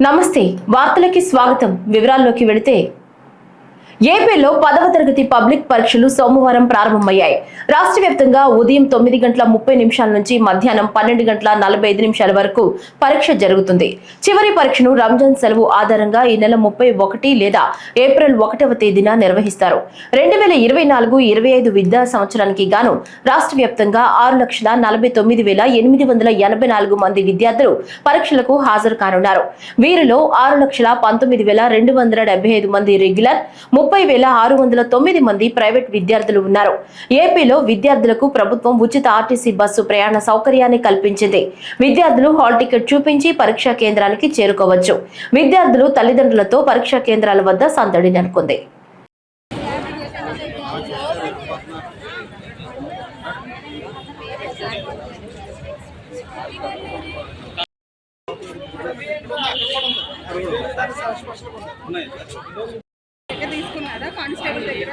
నమస్తే వార్తలకి స్వాగతం. వివరాల్లోకి వెళితే ఏపీలో 10వ తరగతి పబ్లిక్ పరీక్షలు సోమవారం ప్రారంభమయ్యాయి. రాష్ట్ర వ్యాప్తంగా ఉదయం 9:30 నుంచి మధ్యాహ్నం 12:45 వరకు పరీక్ష జరుగుతుంది. చివరి పరీక్షను రంజాన్ సెలవు ఆధారంగా ఈ నెల 31 లేదా ఏప్రిల్ 1వ తేదీన నిర్వహిస్తారు. 2024-25 విద్యా సంవత్సరానికి గాను రాష్ట్ర వ్యాప్తంగా 6,49,884 మంది విద్యార్థులు పరీక్షలకు హాజరు కానున్నారు. వీరిలో 6,19,275 మంది రెగ్యులర్, 30,609 మంది ప్రైవేట్ విద్యార్థులు ఉన్నారు. ఏపీలో విద్యార్థులకు ప్రభుత్వం ఉచిత ఆర్టీసీ బస్సు ప్రయాణ సౌకర్యాన్ని కల్పించింది. విద్యార్థులు హాల్ టికెట్ చూపించి పరీక్షా కేంద్రానికి చేరుకోవచ్చు. విద్యార్థులు తల్లిదండ్రులతో పరీక్షా కేంద్రాల వద్ద సందడి నెలకొంది. తీసుకున్నారా కానిస్టేబుల్ దగ్గర?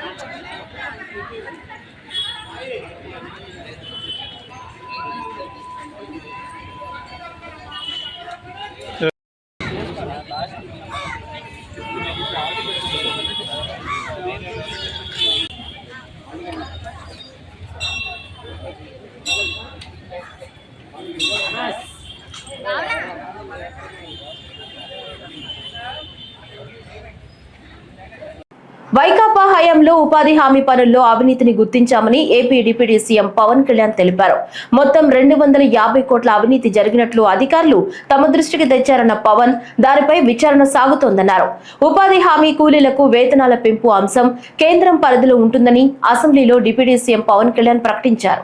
వైకాపా హయాంలో ఉపాధి హామీ పనుల్లో అవినీతిని గుర్తించామని AP deputy CM Pawan Kalyan తెలిపారు. మొత్తం 250 కోట్ల అవినీతి జరిగినట్లు అధికారులు తమ దృష్టికి తెచ్చారన్న పవన్ దానిపై విచారణ సాగుతోందన్నారు. ఉపాధి హామీ కూలీలకు వేతనాల పెంపు అంశం కేంద్రం పరిధిలో ఉంటుందని అసెంబ్లీలో డిప్యూటీ సీఎం పవన్ కళ్యాణ్ ప్రకటించారు.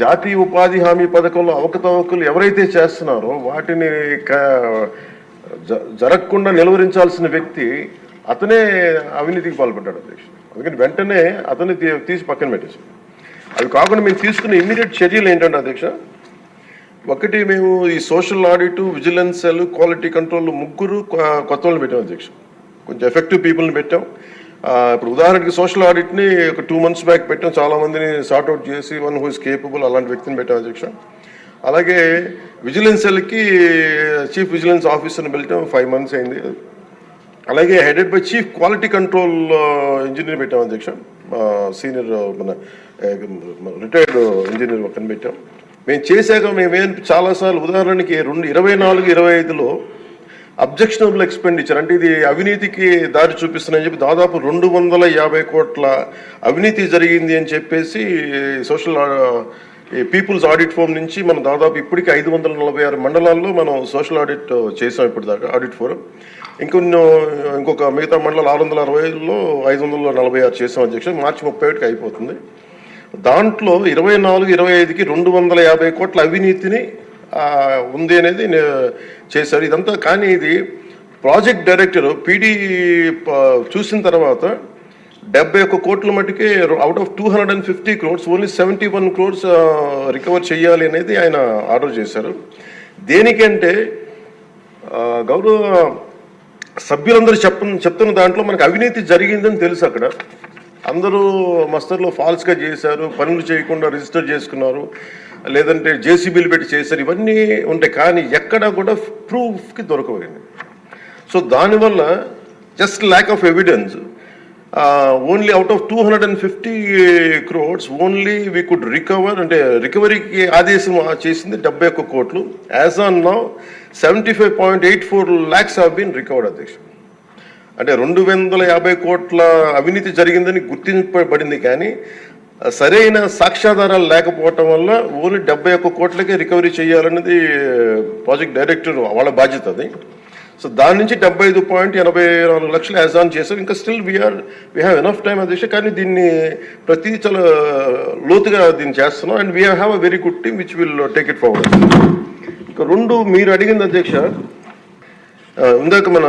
జాతీయ ఉపాధి హామీ పథకంలో అవకతవకలు ఎవరైతే చేస్తున్నారో వాటిని జరగకుండా నిలువరించాల్సిన వ్యక్తి అతనే అవినీతికి పాల్పడ్డాడు అధ్యక్షుడు. అందుకని వెంటనే అతన్ని తీసి పక్కన పెట్టేసాం. అవి కాకుండా మేము తీసుకున్న ఇమ్మీడియట్ చర్యలు ఏంటంటే అధ్యక్ష, ఒకటి మేము ఈ social audit, vigilance cell, quality control ముగ్గురు కొత్త వాళ్ళని పెట్టాం అధ్యక్ష. కొంచెం ఎఫెక్టివ్ పీపుల్ని పెట్టాం. ఇప్పుడు ఉదాహరణకి సోషల్ ఆడిట్ని ఒక 2 months బ్యాక్ పెట్టాం. చాలామందిని సార్ట్అవుట్ చేసి వన్ హూ ఇస్ కేపబుల్ అలాంటి వ్యక్తిని పెట్టాం అధ్యక్ష. అలాగే విజిలెన్స్ సెల్కి చీఫ్ విజిలెన్స్ ఆఫీసర్ని పెట్టాం. 5 months అయింది. అలాగే headed by chief quality control engineer పెట్టాం అధ్యక్ష. సీనియర్ మన రిటైర్డ్ ఇంజనీర్ ఒకరిని పెట్టాం. మేము చేశాక మేమేం చాలాసార్లు ఉదాహరణకి 2024-25లో అబ్జెక్షనబుల్ ఎక్స్పెండిచర్ అంటే ఇది అవినీతికి దారి చూపిస్తుందని చెప్పి దాదాపు 250 కోట్ల అవినీతి జరిగింది అని చెప్పేసి సోషల్ పీపుల్స్ ఆడిట్ ఫోరం నుంచి మనం దాదాపు ఇప్పటికీ 546 మండలాల్లో మనం సోషల్ ఆడిట్ చేసాం. ఇప్పటిదాకా ఆడిట్ ఫోరం ఇంకొక మిగతా మండలాలు 665లో 546 చేసాం అధ్యక్ష. మార్చి 31కి అయిపోతుంది. దాంట్లో 24-25కి 250 కోట్ల అవినీతిని ఉంది అనేది చేశారు. ఇదంతా కానీ ఇది ప్రాజెక్ట్ డైరెక్టర్ పీడీ చూసిన తర్వాత 71 కోట్ల మటుకే out of 250 crores only 71 crores recover చేయాలి అనేది ఆయన ఆర్డర్ చేశారు. దేనికంటే గౌరవ సభ్యులందరూ చెప్తున్న దాంట్లో మనకు అవినీతి జరిగిందని తెలుసు. అక్కడ అందరూ మస్తర్లో ఫాల్స్గా చేశారు, పనులు చేయకుండా రిజిస్టర్ చేసుకున్నారు, లేదంటే జేసీబీలు పెట్టి చేశారు, ఇవన్నీ ఉంటాయి. కానీ ఎక్కడా కూడా ప్రూఫ్కి దొరకబోయింది. సో దానివల్ల just lack of evidence only out of 250 crores only we could recover. అంటే రికవరీకి ఆదేశం చేసింది 71 కోట్లు. As on now 75.84 lakhs have been recovered అధ్యక్ష. అంటే 250 కోట్ల అవినీతి జరిగిందని గుర్తింపబడింది. కానీ సరైన సాక్ష్యాధారాలు లేకపోవటం వల్ల ఓన్లీ 71 కోట్లకే రికవరీ చేయాలన్నది ప్రాజెక్ట్ డైరెక్టర్ వాళ్ళ బాధ్యత అది. సో దాని నుంచి 75.84 లక్షలు యాజ్ ఆన్ చేశారు. ఇంకా still we have enough time అధ్యక్ష. కానీ దీన్ని ప్రతి చాలా లోతుగా దీన్ని చేస్తున్నాం. And we have a very good team which will take it forward. ఇంకా రెండు మీరు అడిగింది అధ్యక్ష, ఇందాక మన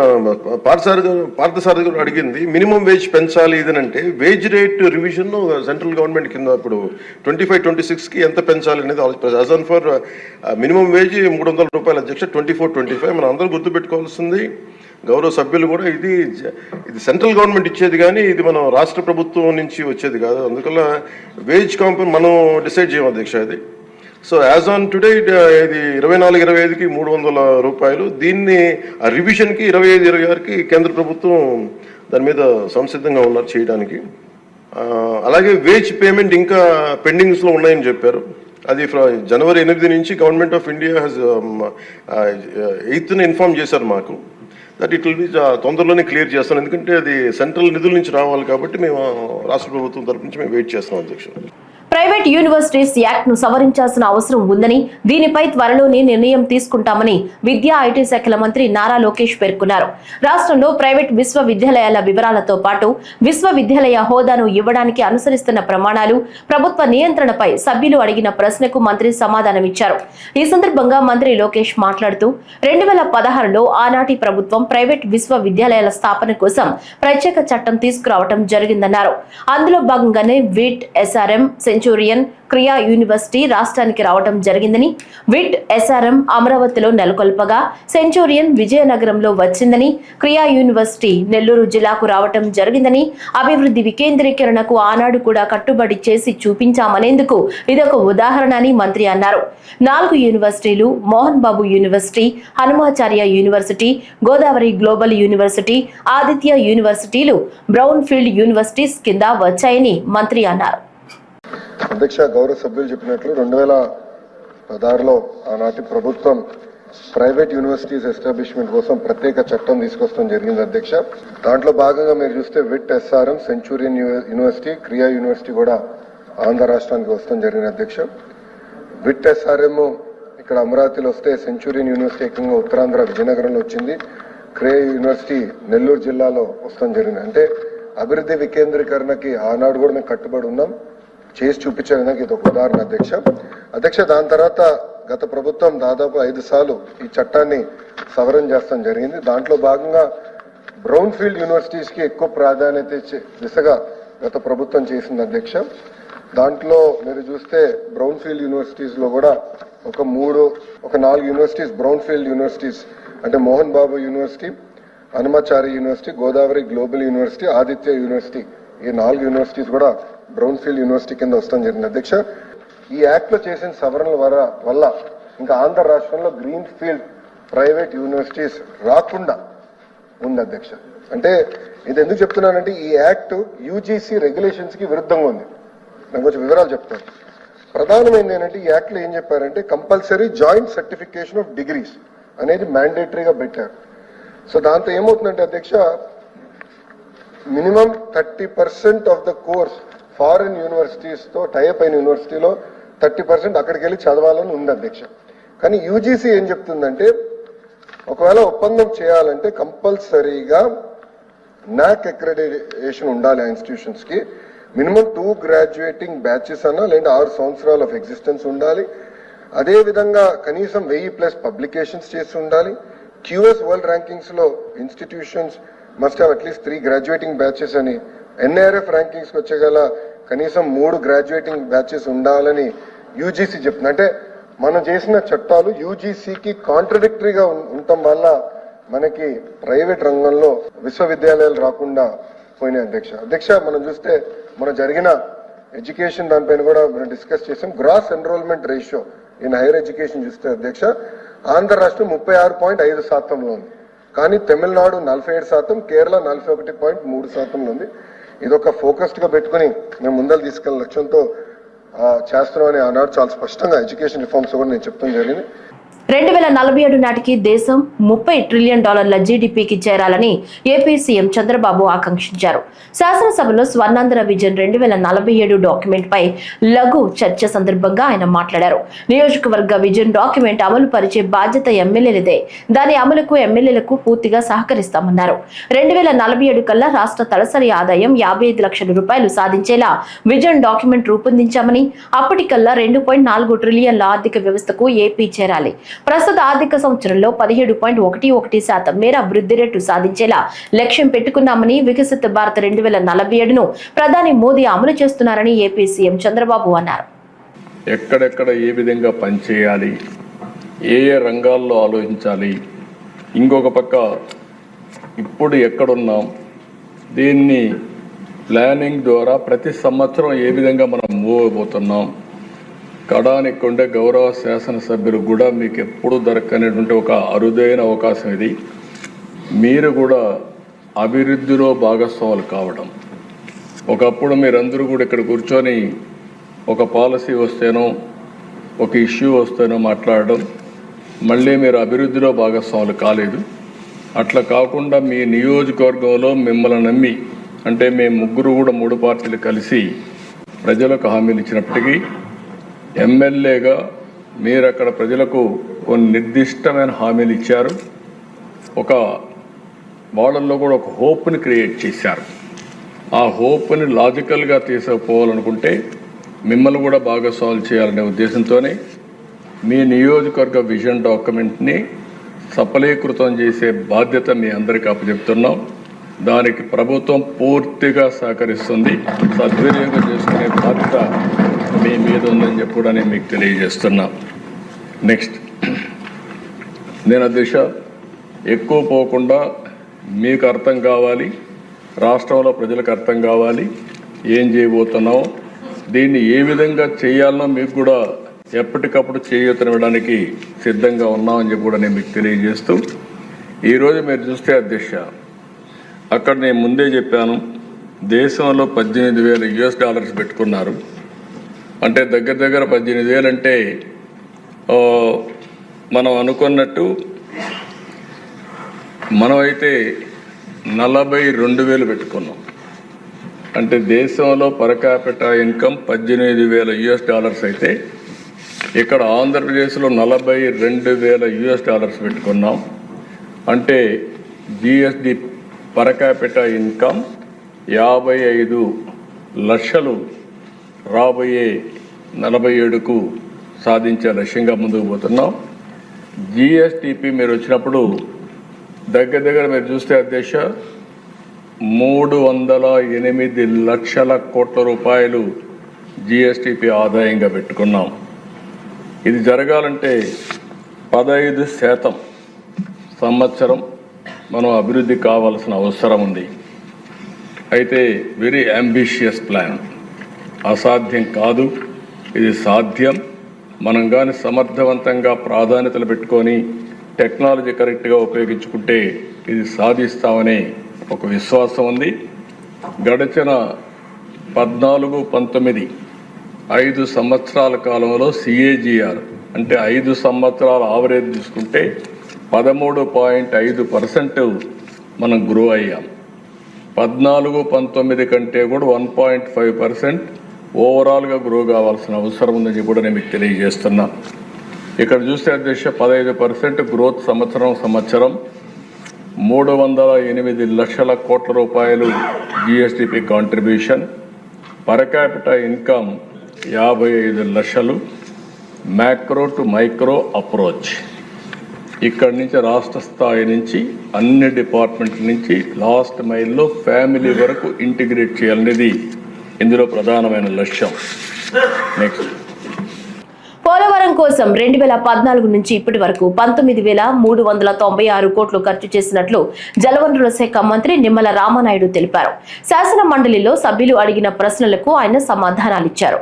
పార్థసారథి గారు అడిగింది మినిమం వేజ్ పెంచాలి ఇదనంటే wage rate revision central government కింద ఇప్పుడు 25-26కి ఎంత పెంచాలి అనేది as on for minimum wage 300 రూపాయలు అధ్యక్ష. 24-25 మనం అందరూ గుర్తుపెట్టుకోవాల్సింది. గౌరవ సభ్యులు కూడా ఇది సెంట్రల్ గవర్నమెంట్ ఇచ్చేది కానీ ఇది మనం రాష్ట్ర ప్రభుత్వం నుంచి వచ్చేది కాదు. అందువల్ల వేజ్ కాంపౌండ్ మనం డిసైడ్ చేయం అధ్యక్ష. అది సో యాజ్ ఆన్ టుడే ఇది 24-25కి 300 రూపాయలు. దీన్ని ఆ రివిజన్కి 25-26కి కేంద్ర ప్రభుత్వం దాని మీద సంసిద్ధంగా ఉన్నారు చేయడానికి. అలాగే వేజ్ పేమెంట్ ఇంకా పెండింగ్స్లో ఉన్నాయని చెప్పారు. అది జనవరి 8 నుంచి government of India has 8th inform చేశారు మాకు. దట్ ఇట్ విల్ బి తొందరలోనే క్లియర్ చేస్తాం, ఎందుకంటే అది సెంట్రల్ నిధుల నుంచి రావాలి కాబట్టి మేము రాష్ట్ర ప్రభుత్వం తరపు నుంచి మేము వెయిట్ చేస్తాం అధ్యక్షుడు. ప్రైవేట్ యూనివర్సిటీస్ యాక్ట్ ను సవరించాల్సిన అవసరం ఉందని, దీనిపై త్వరలోనే నిర్ణయం తీసుకుంటామని విద్యా ఐటీ శాఖల మంత్రి నారా లోకేష్ పేర్కొన్నారు. రాష్ట్రంలో ప్రైవేట్ విశ్వవిద్యాలయాల వివరాలతో పాటు విశ్వవిద్యాలయ హోదాను ఇవ్వడానికి అనుసరిస్తున్న ప్రమాణాలు, ప్రభుత్వ నియంత్రణపై సభ్యులు అడిగిన ప్రశ్నకు మంత్రి సమాధానమిచ్చారు. ఈ సందర్భంగా మంత్రి లోకేష్ మాట్లాడుతూ 2016లో ఆనాటి ప్రభుత్వం ప్రైవేట్ విశ్వవిద్యాలయాల స్థాపన కోసం ప్రత్యేక చట్టం తీసుకురావడం జరిగిందన్నారు. అందులో భాగంగానే విట్, SRM, సెంచూరియన్, క్రియా యూనివర్సిటీ రాష్ట్రానికి రావడం జరిగిందని, విట్, SRM అమరావతిలో నెలకొల్పగా సెంచూరియన్ విజయనగరంలో వచ్చిందని, క్రియా యూనివర్సిటీ నెల్లూరు జిల్లాకు రావడం జరిగిందని, అభివృద్ధి వికేంద్రీకరణకు ఆనాడు కూడా కట్టుబడి చేసి చూపించామనేందుకు ఇదొక ఉదాహరణ అని మంత్రి అన్నారు. 4 యూనివర్సిటీలు, Mohan Babu university, Hanumacharya university, Godavari global university, Aditya యూనివర్సిటీలు బ్రౌన్ ఫీల్డ్ యూనివర్సిటీస్ కింద వచ్చాయని మంత్రి అన్నారు. అధ్యక్ష, గౌరవ సభ్యులు చెప్పినట్లు 2016లో ఆనాటి ప్రభుత్వం ప్రైవేట్ యూనివర్సిటీస్ ఎస్టాబ్లిష్మెంట్ కోసం ప్రత్యేక చట్టం తీసుకొస్తాం జరిగింది అధ్యక్ష. దాంట్లో భాగంగా మీరు చూస్తే విట్, SRM, సెంచూరియన్ యూనివర్సిటీ, క్రియా యూనివర్సిటీ కూడా ఆంధ్ర రాష్ట్రానికి వస్తాం జరిగింది అధ్యక్ష. విట్, SRM ఇక్కడ అమరావతిలో వస్తే, సెంచూరియన్ యూనివర్సిటీ ఏకంగా ఉత్తరాంధ్ర విజయనగరంలో వచ్చింది, క్రియా యూనివర్సిటీ నెల్లూరు జిల్లాలో వస్తాం జరిగింది. అంటే అభివృద్ధి వికేంద్రీకరణకి ఆనాడు కూడా మేము కట్టుబడి ఉన్నాం, చేసి చూపించే విధంగా ఇది ఒక ఉదాహరణ అధ్యక్ష. దాని తర్వాత గత ప్రభుత్వం దాదాపు 5 సార్లు ఈ చట్టాన్ని సవరణ చేస్తాం జరిగింది. దాంట్లో భాగంగా బ్రౌన్ ఫీల్డ్ యూనివర్సిటీస్ కి ఎక్కువ ప్రాధాన్యత ఇచ్చే దిశగా గత ప్రభుత్వం చేసింది అధ్యక్ష. దాంట్లో మీరు చూస్తే బ్రౌన్ ఫీల్డ్ యూనివర్సిటీస్ లో కూడా ఒక 4 యూనివర్సిటీస్ బ్రౌన్ ఫీల్డ్ యూనివర్సిటీస్ అంటే Mohan Babu university, Hanumacharya university, Godavari global university, Aditya university, ఈ 4 యూనివర్సిటీస్ కూడా బ్రౌన్ ఫీల్డ్ యూనివర్సిటీ కింద వస్తాం జరిగింది అధ్యక్ష. ఈ యాక్ట్ లో చేసిన సవరణల వల్ల ఇంకా ఆంధ్ర రాష్ట్రంలో గ్రీన్ ఫీల్డ్ ప్రైవేట్ యూనివర్సిటీస్ రాకుండా ఉంది అధ్యక్ష. అంటే ఇది ఎందుకు చెప్తున్నానంటే ఈ యాక్ట్ UGC రెగ్యులేషన్స్ కి విరుద్ధంగా ఉంది. నేను కొంచెం వివరాలు చెప్తాను. ప్రధానమైనది ఏంటంటే ఈ యాక్ట్ లో ఏం చెప్పారంటే compulsory joint certification of degrees అనేది మ్యాండేటరీగా పెట్టారు. సో దాంతో ఏమవుతుందంటే అధ్యక్ష, minimum 30% of the course foreign universities తో టైప్ అయిన యూనివర్సిటీలో 30% అక్కడికి వెళ్ళి చదవాలని ఉంది అధ్యక్ష. కానీ UGC ఏం చెప్తుందంటే ఒకవేళ ఒప్పందం చేయాలంటే కంపల్సరీగా NAAC అక్రెడిటేషన్ ఉండాలి ఆ ఇన్స్టిట్యూషన్స్ కి. మినిమం 2 గ్రాడ్యుయేటింగ్ బ్యాచెస్ అన్నా లేదా 6 సంవత్సరాలు ఆఫ్ ఎగ్జిస్టెన్స్ ఉండాలి. అదే విధంగా కనీసం 1000+ పబ్లికేషన్స్ చేసి ఉండాలి. QS వరల్డ్ ర్యాంకింగ్స్ లో institutions must have at least 3 graduating batches అని, NIRF ర్యాంకింగ్స్ కి వచ్చేగల కనీసం 3 గ్రాడ్యుయేటింగ్ బ్యాచెస్ ఉండాలని UGC చెప్తుంది. అంటే మనం చేసిన చట్టాలు UGCకి కాంట్రడిక్టరీగా ఉండటం వల్ల మనకి ప్రైవేట్ రంగంలో విశ్వవిద్యాలయాలు రాకుండా పోయినాయి అధ్యక్ష. మనం చూస్తే మన జరిగిన ఎడ్యుకేషన్ దానిపైన కూడా మనం డిస్కస్ చేసాం. Gross enrolment ratio in higher education చూస్తే అధ్యక్ష ఆంధ్ర రాష్ట్రం 36.5% ఉంది. కానీ తమిళనాడు 47%, కేరళ 41.3% ఉంది. ఇదొక ఫోకస్డ్ గా పెట్టుకుని మేము ముందలు తీసుకెళ్లే లక్ష్యంతో చేస్తున్నామని ఆనాడు చాలా స్పష్టంగా ఎడ్యుకేషన్ రిఫార్మ్స్ కూడా నేను చెప్తాం జరిగింది. 2047 నాటికి దేశం $30 ట్రిలియన్ జీడీపీకి చేరాలని ఏపీ సీఎం చంద్రబాబు ఆకాంక్షించారు. శాసనసభలో స్వర్ణాంధ్ర విజన్ 2047 డాక్యుమెంట్ పై లఘు చర్చ సందర్భంగా ఆయన మాట్లాడారు. నియోజకవర్గ విజన్ డాక్యుమెంట్ అమలు పరిచే బాధ్యత ఎమ్మెల్యేలదే. దాని అమలుకు ఎమ్మెల్యేలకు పూర్తిగా సహకరిస్తామన్నారు. 2047 కల్లా రాష్ట్ర తలసరి ఆదాయం 55 లక్షల రూపాయలు సాధించేలా విజన్ డాక్యుమెంట్ రూపొందించామని, అప్పటికల్లా 2.4 ట్రిలియన్ల ఆర్థిక వ్యవస్థకు ఏపీ చేరాలి. ప్రస్తుత ఆర్థిక సంవత్సరంలో 17.11% మేర వృద్ధి రేటు సాధించేలా లక్ష్యం పెట్టుకున్నామని, వికసిత భారత్ 2047ను ప్రధాని మోదీ అమలు చేస్తున్నారని ఏపీ సీఎం చంద్రబాబు అన్నారు. ఎక్కడెక్కడ ఏ విధంగా పనిచేయాలి, ఏ రంగాల్లో ఆలోచించాలి, ఇంకొక పక్క ఇప్పుడు ఎక్కడున్నాం, దీన్ని ప్లానింగ్ ద్వారా ప్రతి సంవత్సరం ఏ విధంగా మనం మూవ్ అయిపోతున్నాం, కడానికి ఉండే గౌరవ శాసనసభ్యులు కూడా మీకు ఎప్పుడు దొరకనేటువంటి ఒక అరుదైన అవకాశం ఇది. మీరు కూడా అభివృద్ధిలో భాగస్వాములు కావడం. ఒకప్పుడు మీరందరూ కూడా ఇక్కడ కూర్చొని ఒక పాలసీ వస్తేనో ఒక ఇష్యూ వస్తేనో మాట్లాడడం, మళ్ళీ మీరు అభివృద్ధిలో భాగస్వాములు కాలేదు. అట్లా కాకుండా మీ నియోజకవర్గంలో మిమ్మల్ని నమ్మి, అంటే మేము ముగ్గురు కూడా 3 పార్టీలు కలిసి ప్రజలకు హామీలు ఇచ్చినప్పటికీ ఎమ్మెల్యేగా మీరు అక్కడ ప్రజలకు కొన్ని నిర్దిష్టమైన హామీలు ఇచ్చారు. వాళ్ళల్లో కూడా ఒక హోప్ని క్రియేట్ చేశారు. ఆ హోప్ని లాజికల్గా తీసుకుపోవాలనుకుంటే మిమ్మల్ని కూడా భాగస్వాములు చేయాలనే ఉద్దేశంతోనే మీ నియోజకవర్గ విజన్ డాక్యుమెంట్ని సఫలీకృతం చేసే బాధ్యత మీ అందరికీ అప్పచెప్తున్నాం. దానికి ప్రభుత్వం పూర్తిగా సహకరిస్తుంది. సద్వినియోగం చేసుకునే బాధ్యత మీ మీద ఉందని చెప్పి కూడా నేను మీకు తెలియజేస్తున్నా. నెక్స్ట్, నేను దిశ ఎక్కువ పోకుండా మీకు అర్థం కావాలి, రాష్ట్రంలో ప్రజలకు అర్థం కావాలి ఏం చేయబోతున్నామో, దీన్ని ఏ విధంగా చేయాలనో మీకు కూడా ఎప్పటికప్పుడు చేయూతనివ్వడానికి సిద్ధంగా ఉన్నామని చెప్పి కూడా నేను మీకు తెలియజేస్తూ, ఈరోజు మీరు చూస్తే అధ్యక్ష, అక్కడ నేను ముందే చెప్పాను, దేశంలో $18,000 పెట్టుకున్నారు. అంటే దగ్గర 18,000 అంటే మనం అనుకున్నట్టు మనమైతే 42,000 పెట్టుకున్నాం. అంటే దేశంలో పర్ క్యాపిటల్ ఇన్కమ్ $18,000 అయితే ఇక్కడ ఆంధ్రప్రదేశ్లో $42,000 పెట్టుకున్నాం. అంటే జిఎస్డి పర్ క్యాపిటల్ ఇన్కమ్ 55 లక్షలు రాబోయే 47కు సాధించే లక్ష్యంగా ముందుకు పోతున్నాం. జిఎస్టిపి మీరు వచ్చినప్పుడు దగ్గర మీరు చూస్తే అధ్యక్ష 308 లక్షల కోట్ల రూపాయలు జిఎస్టిపి ఆదాయంగా పెట్టుకున్నాం. ఇది జరగాలంటే 15% సంవత్సరం మనం అభివృద్ధి కావాల్సిన అవసరం ఉంది. అయితే వెరీ అంబిషియస్ ప్లాన్, అసాధ్యం కాదు, ఇది సాధ్యం. మనం కానీ సమర్థవంతంగా ప్రాధాన్యతలు పెట్టుకొని టెక్నాలజీ కరెక్ట్గా ఉపయోగించుకుంటే ఇది సాధిస్తామనే ఒక విశ్వాసం ఉంది. గడిచిన 14-19 5 సంవత్సరాల కాలంలో సిఏజిఆర్ అంటే 5 సంవత్సరాల ఆవరేజ్ తీసుకుంటే 13.5% మనం గ్రో అయ్యాం. 14-19 కంటే కూడా 1.5% ఓవరాల్గా గ్రో కావాల్సిన అవసరం ఉందని కూడా నేను మీకు తెలియజేస్తున్నా. ఇక్కడ చూస్తే అధ్యక్ష 15% గ్రోత్ సంవత్సరం 308 లక్షల కోట్ల రూపాయలు GSTP contribution, per capital income 55 లక్షలు, మ్యాక్రో టు మైక్రో అప్రోచ్. ఇక్కడి నుంచి రాష్ట్ర స్థాయి నుంచి అన్ని డిపార్ట్మెంట్ల నుంచి లాస్ట్ మైల్లో ఫ్యామిలీ వరకు ఇంటిగ్రేట్ చేయాలనేది ఇందులో ప్రధానమైన లక్ష్యం. నెక్స్ట్, పోలవరం కోసం 2014 నుంచి ఇప్పటి వరకు 19,396 కోట్లు ఖర్చు చేసినట్లు జలవనరుల శాఖ మంత్రి నిమ్మల రామానాయుడు తెలిపారు. శాసన మండలిలో సభ్యులు అడిగిన ప్రశ్నలకు ఆయన సమాధానాలిచ్చారు.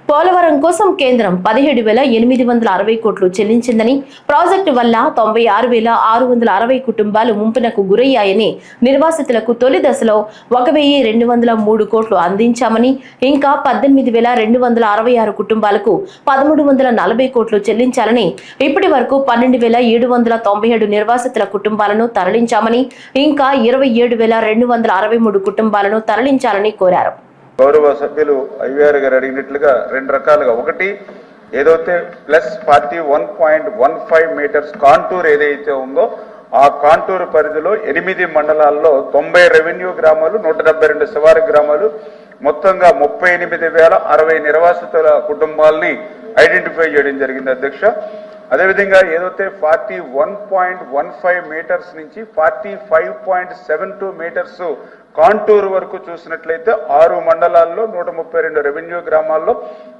పోలవరం కోసం కేంద్రం 17,860 కోట్లు చెల్లించిందని, ప్రాజెక్టు వల్ల 96,660 కుటుంబాలు ముంపునకు గురయ్యాయని, నిర్వాసితులకు తొలి దశలో 1,203 కోట్లు అందించామని, ఇంకా 18,266 కుటుంబాలకు 1,340 కోట్లు చెల్లించాలని, ఇప్పటి వరకు 12,797 నిర్వాసితుల కుటుంబాలను తరలించామని, ఇంకా 27,263 కుటుంబాలను తరలించాలని కోరారు. గౌరవ సభ్యులు ఐవీఆర్ గారు అడిగినట్లుగా 2 రకాలుగా, ఒకటి ఏదైతే +41.15 మీటర్స్ కాంటూర్ ఏదైతే ఉందో ఆ కాంటూర్ పరిధిలో 8 మండలాల్లో 90 రెవెన్యూ గ్రామాలు, 172 శివారు గ్రామాలు, మొత్తంగా 38,060 నిర్వాసితుల కుటుంబాలని ఐడెంటిఫై చేయడం జరిగింది అధ్యక్ష. అదేవిధంగా ఏదైతే 41.15 మీటర్స్ నుంచి 45.72 మీటర్స్ కాంటూర్ వరకు చూసినట్లయితే 6 మండలాల్లో 132 రెవెన్యూ గ్రామాల్లో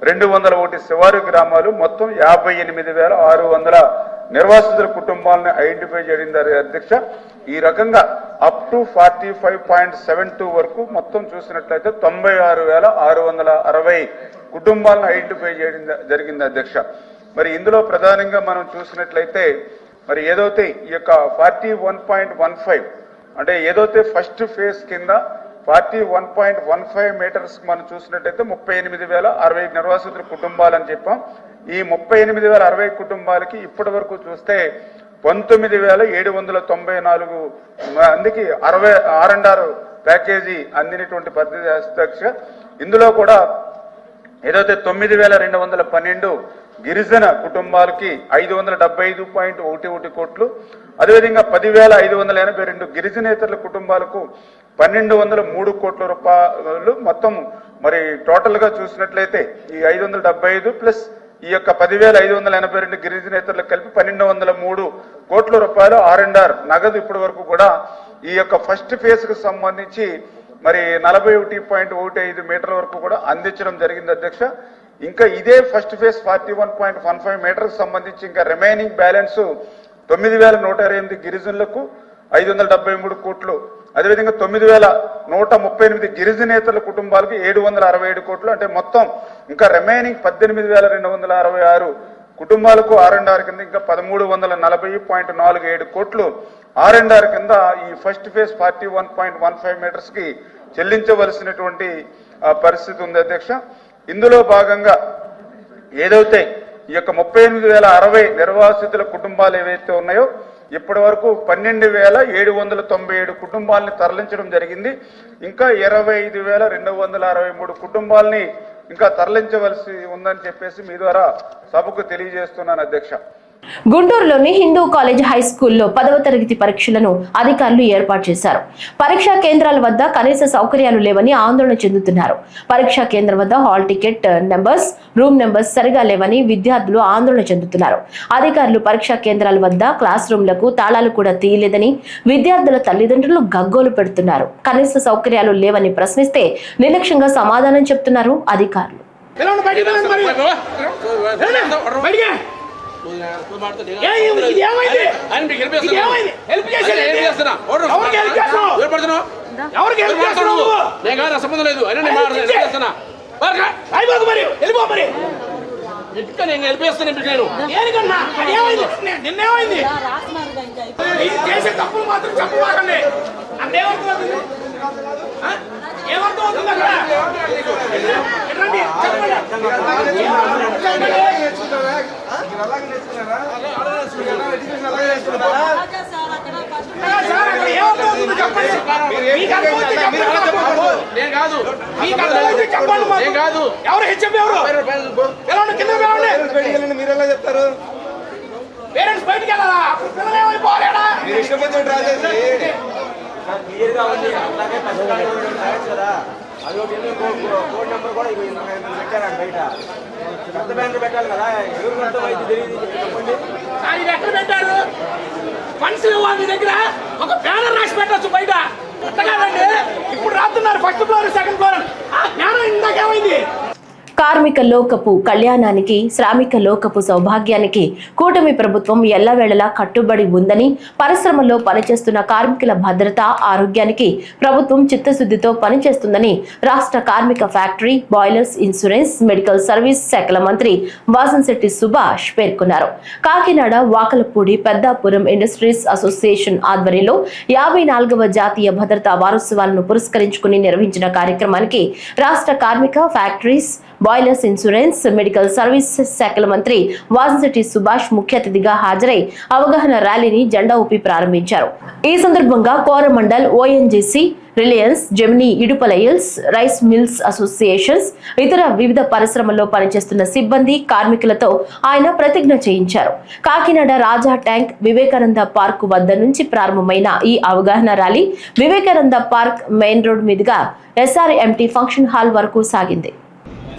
201 శివారు గ్రామాలు, మొత్తం 58,600 నిర్వాసితుల కుటుంబాలను ఐడెంటిఫై చేయడం అధ్యక్ష. ఈ రకంగా అప్ టు 45.72 వరకు మొత్తం చూసినట్లయితే 96,660 కుటుంబాలను ఐడెంటిఫై చేయడం జరిగింది అధ్యక్ష. మరి ఇందులో ప్రధానంగా మనం చూసినట్లయితే మరి ఏదైతే ఈ యొక్క 41.15 అంటే ఏదైతే ఫస్ట్ ఫేజ్ కింద 41.15 మీటర్స్ మనం చూసినట్టయితే 38,060 నిర్వాసితుల కుటుంబాలని చెప్పాం. ఈ 38,060 కుటుంబాలకి ఇప్పటి వరకు చూస్తే 19,794 మందికి 6 ప్యాకేజీ అందినటువంటి పరిస్థితి అధ్యక్ష. ఇందులో కూడా ఏదైతే 9,212 గిరిజన కుటుంబాలకి 575.11 కోట్లు, అదేవిధంగా 10,582 గిరిజనేతరుల కుటుంబాలకు 1,203 కోట్ల రూపాయలు మొత్తం. మరి టోటల్ గా చూసినట్లయితే ఈ 575 ప్లస్ ఈ యొక్క 10,582 గిరిజనేతరులకు కలిపి 1,203 కోట్ల రూపాయలు R&R నగదు ఇప్పటి వరకు కూడా ఈ యొక్క ఫస్ట్ ఫేజ్ కు సంబంధించి మరి 41.15 మీటర్ల వరకు కూడా అందించడం జరిగింది అధ్యక్ష. ఇంకా ఇదే ఫస్ట్ ఫేజ్ 41.15 మీటర్కి సంబంధించి ఇంకా రిమైనింగ్ బ్యాలెన్స్ 9,128 గిరిజనులకు 573 కోట్లు, అదేవిధంగా 9,138 గిరిజనేతల కుటుంబాలకు 767 కోట్లు, అంటే మొత్తం ఇంకా రిమైనింగ్ 18,266 కుటుంబాలకు R&R కింద ఇంకా 1,340.47 కోట్లు R&R కింద ఈ ఫస్ట్ ఫేజ్ 41.15 మీటర్స్ కి చెల్లించవలసినటువంటి పరిస్థితి ఉంది అధ్యక్ష. ఇందులో భాగంగా ఏదైతే ఈ యొక్క 38,060 నిర్వాసితుల కుటుంబాలు ఏవైతే ఉన్నాయో ఇప్పటి వరకు 12,797 కుటుంబాలని తరలించడం జరిగింది. ఇంకా 25,263 కుటుంబాలని ఇంకా తరలించవలసి ఉందని చెప్పేసి మీ ద్వారా సభకు తెలియజేస్తున్నాను అధ్యక్ష. గుంటూరులోని హిందూ కాలేజ్ హై స్కూల్లో 10వ తరగతి పరీక్షలను అధికారులు ఏర్పాటు చేశారు. పరీక్షా కేంద్రాల వద్ద కనీస సౌకర్యాలు లేవని ఆందోళన చెందుతున్నారు. పరీక్షా కేంద్రం వద్ద hall ticket numbers, room numbers సరిగా లేవని విద్యార్థులు ఆందోళన చెందుతున్నారు. అధికారులు పరీక్షా కేంద్రాల వద్ద క్లాస్ రూమ్లకు తాళాలు కూడా తీయలేదని విద్యార్థుల తల్లిదండ్రులు గగ్గోలు పెడుతున్నారు. కనీస సౌకర్యాలు లేవని ప్రశ్నిస్తే నిర్లక్ష్యంగా సమాధానం చెప్తున్నారు అధికారులు. సంబంధం లేదు నేను వెళ్ళిపోస్తాను. నిన్నేమైంది చేసే తప్పులు మాత్రం చెప్పబాకండి. ఏమర్థం అవుతుంది అక్కడ? ఎవరు హెచ్ఎం ఎవరు మీరెలా చెప్తారు? పేరెంట్స్ బయటికి వెళ్ళాలా? పిల్లలు ఏమైపోలేడా? క్లియర్గా ఉంది. అలాగే కదా అది ఒక కోడ్ నెంబర్ కూడా పెట్టారండి బయట. పెద్ద బ్యానర్ పెట్టాలి కదా, ఎవరికంటే వైద్య తెలియదు చెప్పండి. ఎక్కడ పెట్టారు? ఫండ్స్ వాళ్ళ దగ్గర ఒక బ్యానర్ రాసి పెట్టచ్చు బయట. కాదండి ఇప్పుడు రాస్తున్నారు ఫస్ట్ ఫ్లోర్ సెకండ్ ఫ్లోర్. ఆ బ్యానర్ ఇందాకేమైంది? కార్మిక లోకపు కళ్యాణానికి, శ్రామిక లోకపు సౌభాగ్యానికి కూటమి ప్రభుత్వం ఎల్లవేళలా కట్టుబడి ఉందని, పరిశ్రమల్లో పనిచేస్తున్న కార్మికుల భద్రత, ఆరోగ్యానికి ప్రభుత్వం చిత్తశుద్ధితో పనిచేస్తుందని రాష్ట్ర కార్మిక factory, boilers, insurance, medical service శాఖల మంత్రి వాసంశెట్టి సుభాష్ పేర్కొన్నారు. కాకినాడ వాకలపూడి పెద్దాపురం ఇండస్ట్రీస్ అసోసియేషన్ ఆధ్వర్యంలో 54వ జాతీయ భద్రతా వారోత్సవాలను పురస్కరించుకుని నిర్వహించిన కార్యక్రమానికి రాష్ట్ర కార్మిక factories, boilers, insurance, medical services శాఖల మంత్రి వాసంశెట్టి సుభాష్ ముఖ్య అతిథిగా హాజరై అవగాహన ర్యాలీని జెండా ఊపి ప్రారంభించారు. ఈ సందర్భంగా కోరమండల్, ఓఎన్జీసీ, రిలయన్స్, జెమినీ, ఇడుపలయల్స్, రైస్ మిల్స్ అసోసియేషన్స్, ఇతర వివిధ పరిశ్రమల్లో పనిచేస్తున్న సిబ్బంది, కార్మికులతో ఆయన ప్రతిజ్ఞ చేయించారు. కాకినాడ రాజా ట్యాంక్, వివేకానంద పార్క్ వద్ద నుంచి ప్రారంభమైన ఈ అవగాహన rally Vivekananda park main road మీదుగా SRMT ఫంక్షన్ హాల్ వరకు సాగింది.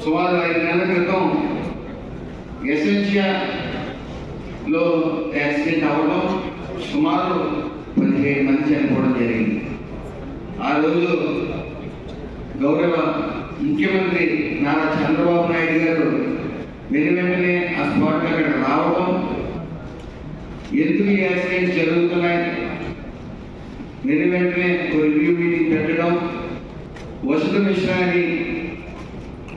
సుమారు 5 నెలల క్రితం ఎసెన్షియాలో యాక్సిడెంట్ అవ్వడం, సుమారు 17 మంది చనిపోవడం జరిగింది. ఆ రోజు గౌరవ ముఖ్యమంత్రి నారా చంద్రబాబు నాయుడు గారు వెంటనే ఆ స్పాట్కి అక్కడ రావడం, ఎందుకు ఈ యాక్సిడెంట్స్ జరుగుతున్నాయి, వెంటనే రివ్యూ మీటింగ్ పెట్టడం, వసంత మిశ్రా అని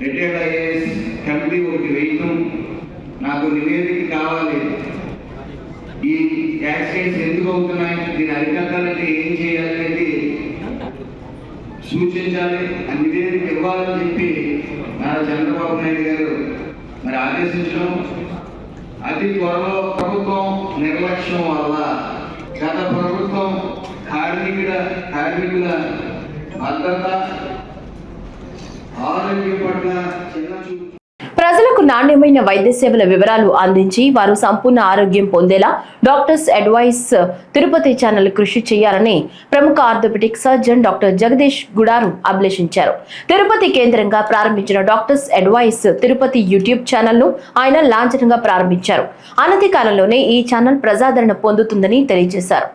రిటైర్డ్ ఐఏఎస్ కమిటీ ఒకటి వేయటం, నాకు నివేదిక కావాలి, ఈ యాక్సిడెంట్స్ ఎందుకు అవుతున్నాయి, దీన్ని అరికట్టాలంటే ఏం చేయాలనేది సూచించాలి, ఆ నివేదిక ఇవ్వాలని చెప్పి నారా చంద్రబాబు నాయుడు గారు మరి ఆదేశించడం, అతి త్వరలో ప్రభుత్వం నిర్లక్ష్యం వల్ల గత ప్రభుత్వం కార్మికుల భద్రత ఆరోగ్యం పట్ల చిన్న చూపు ప్రజలకు నాణ్యమైన వైద్య సేవల వివరాలు అందించి వారు సంపూర్ణ ఆరోగ్యం పొందేలా డాక్టర్స్ అడ్వైస్ తిరుపతి ఛానల్ కృషి చేయాలని ప్రముఖ orthopaedic surgeon doctor Jagadish Gudaru అభిలషించారు. తిరుపతి కేంద్రంగా ప్రారంభించిన doctors advice Tirupati YouTube channel ను ఆయన లాంఛనంగా ప్రారంభించారు. అనతి కాలంలోనే ఈ ఛానల్ ప్రజాదరణ పొందుతుందని తెలియజేశారు.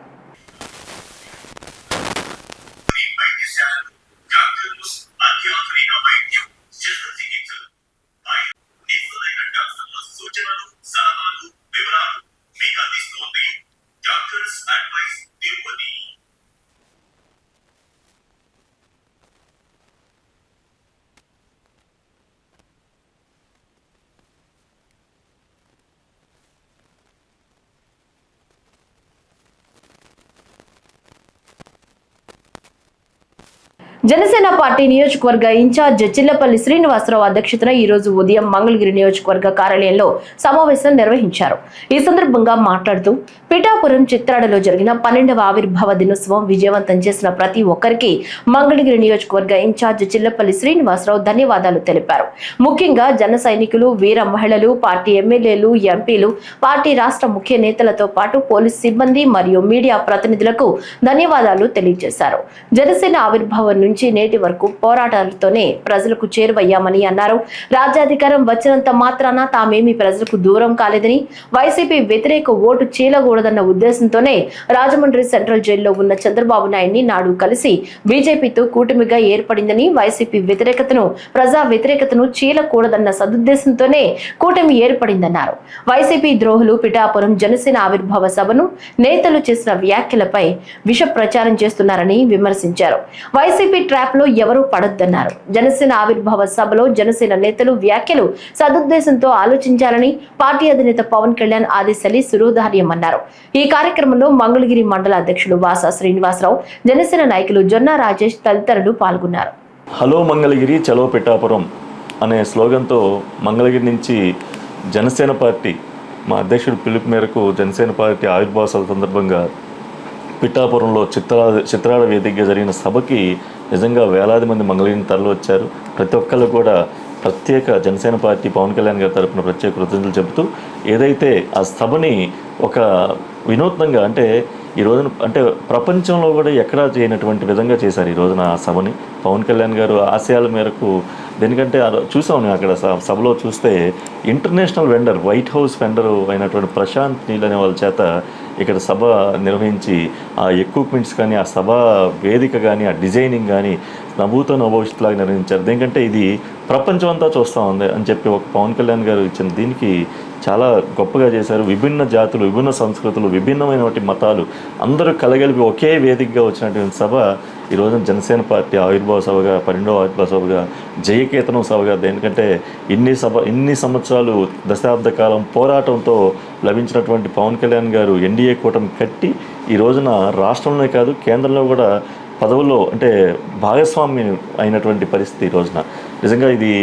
జనసేన పార్టీ నియోజకవర్గ ఇన్ఛార్జ్ చిల్లపల్లి శ్రీనివాసరావు అధ్యక్షతన ఈ రోజు ఉదయం మంగళగిరి నియోజకవర్గ కార్యాలయంలో సమావేశం నిర్వహించారు. ఈ సందర్భంగా మాట్లాడుతూ పిఠాపురం చిత్రాడలో జరిగిన 12వ ఆవిర్భావ దినోత్సవం విజయవంతం చేసిన ప్రతి ఒక్కరికి మంగళగిరి నియోజకవర్గ ఇన్ఛార్జ్ చిల్లపల్లి శ్రీనివాసరావు ధన్యవాదాలు తెలిపారు. ముఖ్యంగా జన సైనికులు, వీర మహిళలు, పార్టీ ఎమ్మెల్యేలు, ఎంపీలు, పార్టీ రాష్ట్ర ముఖ్య నేతలతో పాటు పోలీస్ సిబ్బంది మరియు మీడియా ప్రతినిధులకు ధన్యవాదాలు తెలియజేశారు. జనసేన ఆవిర్భావం నుంచి నేటి వరకు పోరాటాలతోనే ప్రజలకు చేరువయ్యామని అన్నారు. రాజ్యాధికారం వచ్చినంత మాత్రాన తామేమి ప్రజలకు దూరం కాలేదని, వైసీపీ వ్యతిరేక ఓటు చీలకూడదన్న ఉద్దేశంతోనే రాజమండ్రి సెంట్రల్ జైల్లో ఉన్న చంద్రబాబు నాయుడిని నాడు కలిసి బీజేపీతో కూటమిగా ఏర్పడిందని, వైసీపీ వ్యతిరేకతను, ప్రజా వ్యతిరేకతను చీలకూడదన్న సదుద్దేశంతోనే కూటమి ఏర్పడిందన్నారు. వైసీపీ ద్రోహులు పిఠాపురం జనసేన ఆవిర్భావ సభను నేతలు చేసిన వ్యాఖ్యలపై విష ప్రచారం చేస్తున్నారని విమర్శించారు. వైసీపీ ట్రాప్ లో ఎవరూ పడొద్దన్నారు. జనసేన ఆవిర్భావ సభలో జనసేన నేతలు వ్యాఖ్యలు సదుద్దేశంతో ఆలోచించాలని పార్టీ అధినేత పవన్ కళ్యాణ్ ఆదేశాలు సురూధార్యమన్నారు. ఈ కార్యక్రమంలో మంగళగిరి మండల అధ్యక్షులు వాసా శ్రీనివాసరావు, జనసేన నాయకులు జొన్న రాజేష్ తదితరులు పాల్గొన్నారు. హలో మంగళగిరి చలో పిఠాపురం అనే స్లోగన్తో మంగళగిరి నుంచి జనసేన పార్టీ మా అధ్యక్షుడు పిలుపు మేరకు జనసేన పార్టీ ఆవిర్భావ సభ సందర్భంగా పిఠాపురంలో చిత్రాల వేదికగా జరిగిన సభకి నిజంగా వేలాది మంది మంగళగిరిని తరలి వచ్చారు. ప్రతి ఒక్కళ్ళు కూడా ప్రత్యేక జనసేన పార్టీ పవన్ కళ్యాణ్ గారి తరపున ప్రత్యేక కృతజ్ఞతలు చెబుతూ ఏదైతే ఆ సభని ఒక వినూత్నంగా అంటే ఈ రోజున అంటే ప్రపంచంలో కూడా ఎక్కడా చేయనటువంటి విధంగా చేశారు ఈ రోజున ఆ సభని. పవన్ కళ్యాణ్ గారు ఆశయాల మేరకు దేనికంటే చూసాం అక్కడ సభలో చూస్తే international vendor, white house vendor అయినటువంటి ప్రశాంత్ నీల్ అనే వాళ్ళ చేత ఇక్కడ సభ నిర్వహించి ఆ ఎక్విప్మెంట్స్ కానీ, ఆ సభ వేదిక కానీ, ఆ డిజైనింగ్ కానీ నభూతో భవిష్యత్తులాగా నిర్వహించారు. దేనికంటే ఇది ప్రపంచం అంతా చూస్తూ ఉంది అని చెప్పి ఒక పవన్ కళ్యాణ్ గారు ఇచ్చిన దీనికి చాలా గొప్పగా చేశారు. విభిన్న జాతులు, విభిన్న సంస్కృతులు, విభిన్నమైనటువంటి మతాలు అందరూ కలగలిపి ఒకే వేదికగా వచ్చినటువంటి సభ ఈ రోజున జనసేన పార్టీ ఆవిర్భావ సభగా, 12వ ఆవిర్భావ సభగా, జయకేతనం సభగా, దేనికంటే ఇన్ని సంవత్సరాలు దశాబ్ద కాలం పోరాటంతో లభించినటువంటి పవన్ కళ్యాణ్ గారు ఎన్డీఏ కూటమి కట్టి ఈ రోజున రాష్ట్రంలోనే కాదు కేంద్రంలో కూడా పదవుల్లో అంటే భాగస్వామ్యం అయినటువంటి పరిస్థితి ఈ రోజున. నిజంగా ఇది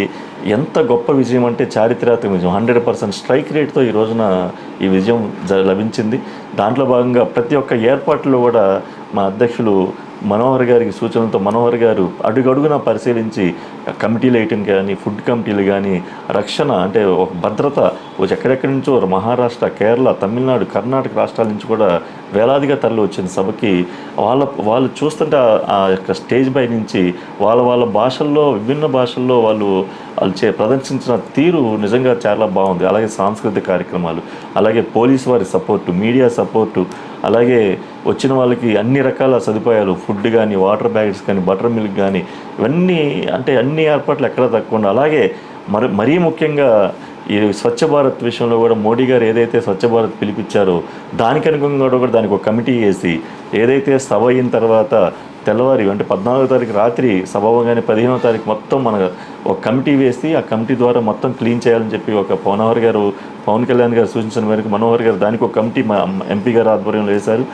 ఎంత గొప్ప విజయం అంటే చారిత్రాత్మక విజయం. 100% స్ట్రైక్ రేట్తో ఈ రోజున ఈ విజయం లభించింది. దాంట్లో భాగంగా ప్రతి ఒక్క ఏర్పాట్లో కూడా మా అధ్యక్షులు మనోహర్ గారికి సూచనలతో మనోహర్ గారు అడుగడుగున పరిశీలించి కమిటీలు వేయటం కానీ, ఫుడ్ కమిటీలు కానీ, రక్షణ అంటే ఒక భద్రత ఎక్కడెక్కడి నుంచో మహారాష్ట్ర, కేరళ, తమిళనాడు, కర్ణాటక రాష్ట్రాల నుంచి కూడా వేలాదిగా తరలి వచ్చిన సభకి వాళ్ళు చూస్తుంటే ఆ యొక్క స్టేజ్ పై నుంచి వాళ్ళ భాషల్లో, విభిన్న భాషల్లో వాళ్ళు ప్రదర్శించిన తీరు నిజంగా చాలా బాగుంది. అలాగే సాంస్కృతిక కార్యక్రమాలు, అలాగే పోలీసు వారి సపోర్టు, మీడియా సపోర్టు, అలాగే వచ్చిన వాళ్ళకి అన్ని రకాల సదుపాయాలు, ఫుడ్ కానీ, వాటర్ బ్యాగ్స్ కానీ, బటర్ మిల్క్ కానీ, ఇవన్నీ అంటే అన్ని ఏర్పాట్లు ఎక్కడ తక్కువ. అలాగే మరీ ముఖ్యంగా ఈ స్వచ్ఛ భారత్ విషయంలో కూడా మోడీ గారు ఏదైతే స్వచ్ఛ భారత్ పిలిపించారో దానికి అనుగుణంగా కూడా దానికి ఒక కమిటీ వేసి ఏదైతే సభ అయిన తర్వాత తెల్లవారి అంటే 14వ తారీఖు రాత్రి సభ అవ్వగానే 15వ తారీఖు మొత్తం మన ఒక కమిటీ వేసి ఆ కమిటీ ద్వారా మొత్తం క్లీన్ చేయాలని చెప్పి ఒక పవన్ కళ్యాణ్ గారు సూచించిన మేరకు మనోహర్ గారు దానికి ఒక కమిటీ మా ఎంపీ గారు ఆధ్వర్యంలో వేశారు.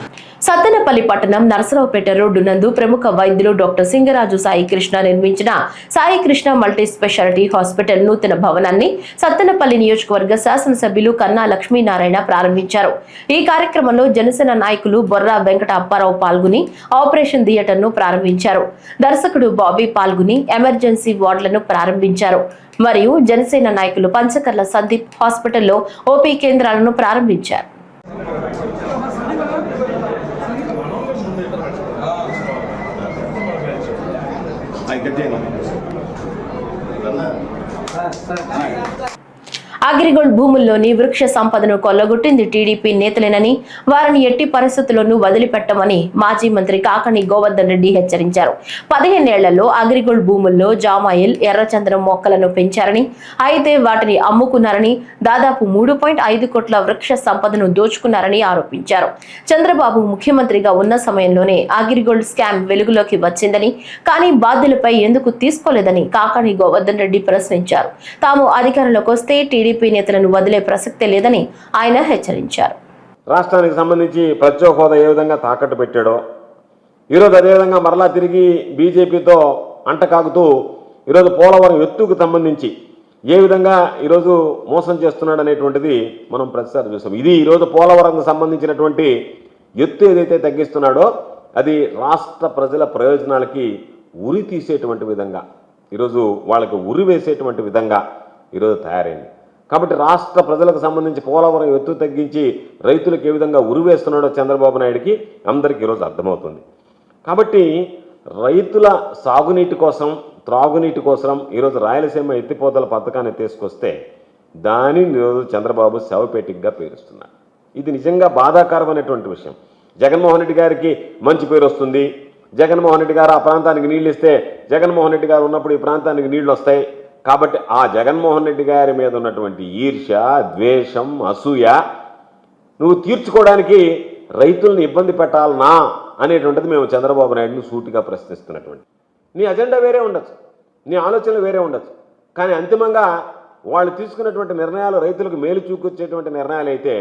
సత్తెనపల్లి పట్టణం నరసరావుపేట రోడ్డు నందు ప్రముఖ వైద్యులు డాక్టర్ సింగరాజు సాయి కృష్ణ నిర్మించిన Sai Krishna multi speciality hospital నూతన భవనాన్ని సత్తెనపల్లి నియోజకవర్గ శాసనసభ్యులు కన్నా లక్ష్మీనారాయణ ప్రారంభించారు. ఈ కార్యక్రమంలో జనసేన నాయకులు బొర్రా వెంకట అప్పారావు పాల్గొని ఆపరేషన్ థియేటర్ ను ప్రారంభించారు. దర్శకుడు బాబీ పాల్గొని ఎమర్జెన్సీ వార్డులను ప్రారంభించారు. మరియు జనసేన నాయకులు పంచకర్ల సందీప్ హాస్పిటల్లో ఓపీ కేంద్రాలను ప్రారంభించారు. అగ్రిగోల్డ్ భూముల్లోని వృక్ష సంపదను కొల్లగొట్టింది టీడీపీ నేతలేనని వారిని ఎట్టి పరిస్థితుల్లోనూ వదిలిపెట్టమని మాజీ మంత్రి కాకాని గోవర్ధన్ రెడ్డి హెచ్చరించారు. 15 ఏళ్లలో అగ్రిగోల్డ్ భూముల్లో జామాయిల్ ఎర్రచందనం మొక్కలను పెంచారని, అయితే వాటిని అమ్ముకున్నారని, దాదాపు 3.5 కోట్ల వృక్ష సంపదను దోచుకున్నారని ఆరోపించారు. చంద్రబాబు ముఖ్యమంత్రిగా ఉన్న సమయంలోనే అగ్రిగోల్డ్ స్కామ్ వెలుగులోకి వచ్చిందని, కానీ బాధ్యులపై ఎందుకు తీసుకోలేదని కాకాని గోవర్ధన్ రెడ్డి ప్రశ్నించారు. తాము అధికారంలోకి వస్తే టీడీపీ నేతలను వదిలే ప్రసక్తే లేదని ఆయన హెచ్చరించారు. రాష్ట్రానికి సంబంధించి ప్రత్యేక హోదా ఏ విధంగా తాకట్టు పెట్టాడో, ఈరోజు అదేవిధంగా మరలా తిరిగి బీజేపీతో అంటకాగుతూ ఈరోజు పోలవరం ఎత్తుకు సంబంధించి ఏ విధంగా ఈరోజు మోసం చేస్తున్నాడు అనేటువంటిది మనం ప్రతిసారి చూసాం. ఇది ఈరోజు పోలవరంకు సంబంధించినటువంటి ఎత్తు ఏదైతే తగ్గిస్తున్నాడో అది రాష్ట్ర ప్రజల ప్రయోజనాలకి ఉరి తీసేటువంటి విధంగా, ఈరోజు వాళ్ళకి ఉరి వేసేటువంటి విధంగా ఈరోజు తయారైంది. కాబట్టి రాష్ట్ర ప్రజలకు సంబంధించి పోలవరం ఎత్తు తగ్గించి రైతులకు ఏ విధంగా ఉరివేస్తున్నాడో చంద్రబాబు నాయుడికి అందరికీ ఈరోజు అర్థమవుతుంది. కాబట్టి రైతుల సాగునీటి కోసం, త్రాగునీటి కోసం ఈరోజు రాయలసీమ ఎత్తిపోతల పథకాన్ని తీసుకొస్తే దానిని ఈరోజు చంద్రబాబు శవపేటికగా పేరుస్తున్నారు. ఇది నిజంగా బాధాకరమైనటువంటి విషయం. జగన్మోహన్ రెడ్డి గారికి మంచి పేరు వస్తుంది. జగన్మోహన్ రెడ్డి గారు ఆ ప్రాంతానికి నీళ్ళు ఇస్తే జగన్మోహన్ రెడ్డి గారు ఉన్నప్పుడు ఈ ప్రాంతానికి నీళ్లు వస్తాయి. కాబట్టి ఆ జగన్మోహన్ రెడ్డి గారి మీద ఉన్నటువంటి ఈర్ష్య, ద్వేషం, అసూయ నువ్వు తీర్చుకోవడానికి రైతులను ఇబ్బంది పెట్టాలనా అనేటువంటిది మేము చంద్రబాబు నాయుడుని సూటిగా ప్రశ్నిస్తున్నటువంటి. నీ అజెండా వేరే ఉండొచ్చు, నీ ఆలోచనలు వేరే ఉండొచ్చు, కానీ అంతిమంగా వాళ్ళు తీసుకున్నటువంటి నిర్ణయాలు రైతులకు మేలు చూకొచ్చేటువంటి నిర్ణయాలు అయితే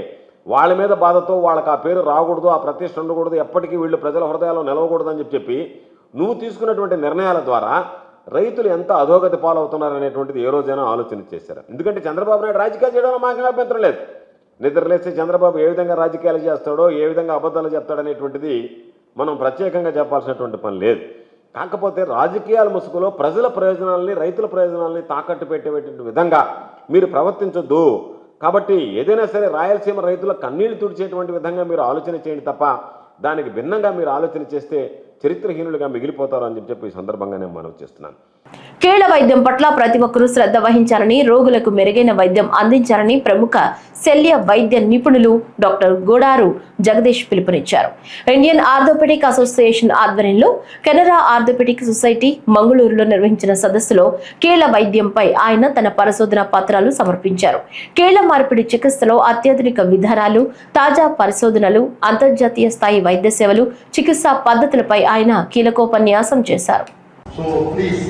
వాళ్ళ మీద బాధతో వాళ్ళకి ఆ పేరు రాకూడదు, ఆ ప్రతిష్ట ఉండకూడదు, ఎప్పటికీ వీళ్ళు ప్రజల హృదయాల్లో నిలవకూడదు అని చెప్పి నువ్వు తీసుకున్నటువంటి నిర్ణయాల ద్వారా రైతులు ఎంత అధోగతి పాలవుతున్నారు అనేటువంటిది ఏ రోజైనా ఆలోచన చేశారు. ఎందుకంటే చంద్రబాబు నాయుడు రాజకీయాలు చేయడంలో మాకు అభ్యంతరం లేదు. నిద్రలేస్తే చంద్రబాబు ఏ విధంగా రాజకీయాలు చేస్తాడో, ఏ విధంగా అబద్ధాలు చెప్తాడనేటువంటిది మనం ప్రత్యేకంగా చెప్పాల్సినటువంటి పని లేదు. కాకపోతే రాజకీయాల ముసుగులో ప్రజల ప్రయోజనాలని, రైతుల ప్రయోజనాలని తాకట్టు పెట్టేటువంటి విధంగా మీరు ప్రవర్తించొద్దు. కాబట్టి ఏదైనా సరే రాయలసీమ రైతుల కన్నీళ్లు తుడిచేటువంటి విధంగా మీరు ఆలోచన చేయండి తప్ప దానికి భిన్నంగా మీరు ఆలోచన చేస్తే చరిత్రహీనులుగా మిగిలిపోతారు అని చెప్పి ఈ సందర్భంగా నేను మనవి చేస్తున్నాను. కీళ్ల వైద్యం పట్ల ప్రతి ఒక్కరూ శ్రద్ధ వహించాలని, రోగులకు మెరుగైన వైద్యం అందించాలని ప్రముఖ శల్య వైద్య నిపుణులు డాక్టర్ గోడారు జగదీష్ పిలుపునిచ్చారు. ఇండియన్ ఆర్థోపెడిక్ అసోసియేషన్ ఆధ్వర్యంలో కెనరా ఆర్థోపెడిక్ సొసైటీ మంగళూరులో నిర్వహించిన సదస్సులో కీళ్ల వైద్యంపై ఆయన తన పరిశోధన పత్రాలు సమర్పించారు. కీళ్ల మార్పిడి చికిత్సలో అత్యాధునిక విధానాలు, తాజా పరిశోధనలు, అంతర్జాతీయ స్థాయి వైద్య సేవలు, చికిత్సా పద్ధతులపై ఆయన కీలకోపన్యాసం చేశారు. So please,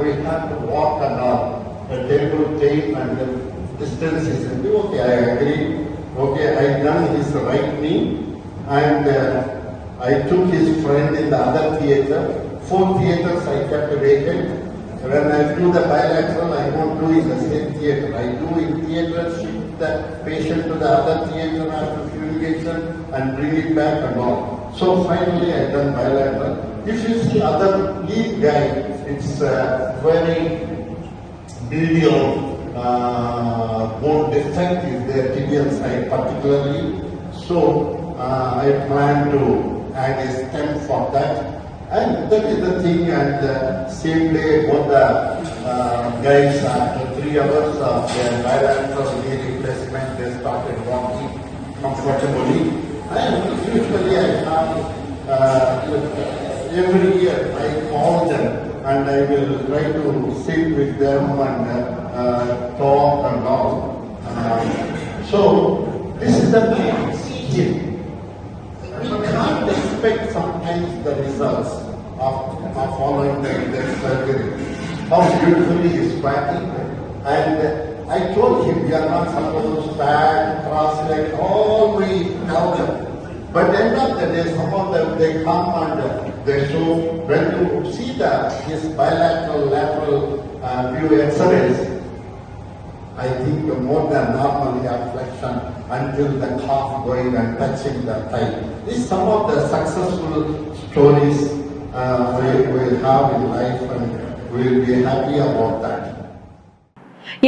we have to walk and all. The table tape and the distance is okay. I agree. Okay, I done his right knee, and I took his friend in the other theater. 4 theaters I kept vacant. When I do the bilateral, I won't do in the same theater. I do in theater, shift the patient to the other theater after fumigation and bring it back and all. So finally I done bilateral. If you see other lead guy, it's very medial bone defect is their tibial side particularly. So I plan to add a stem for that. And that is the thing, and same day both the guys after 3 hours of their bilateral knee replacement, they started walking comfortably. And usually I have every year I call them and I will try to sit with them and talk So this is the man. See him. We can't expect sometimes the results of following the surgery. How beautifully he is fighting. And I told him we are not supposed to stand, cross-leg, all we tell them. But end of the day, some of them, they come and they show, when you see his bilateral, lateral view x-rays, I think more than normal air flexion until the calf going and touching the thigh. These some of the successful stories we have in life, and we will be happy about that.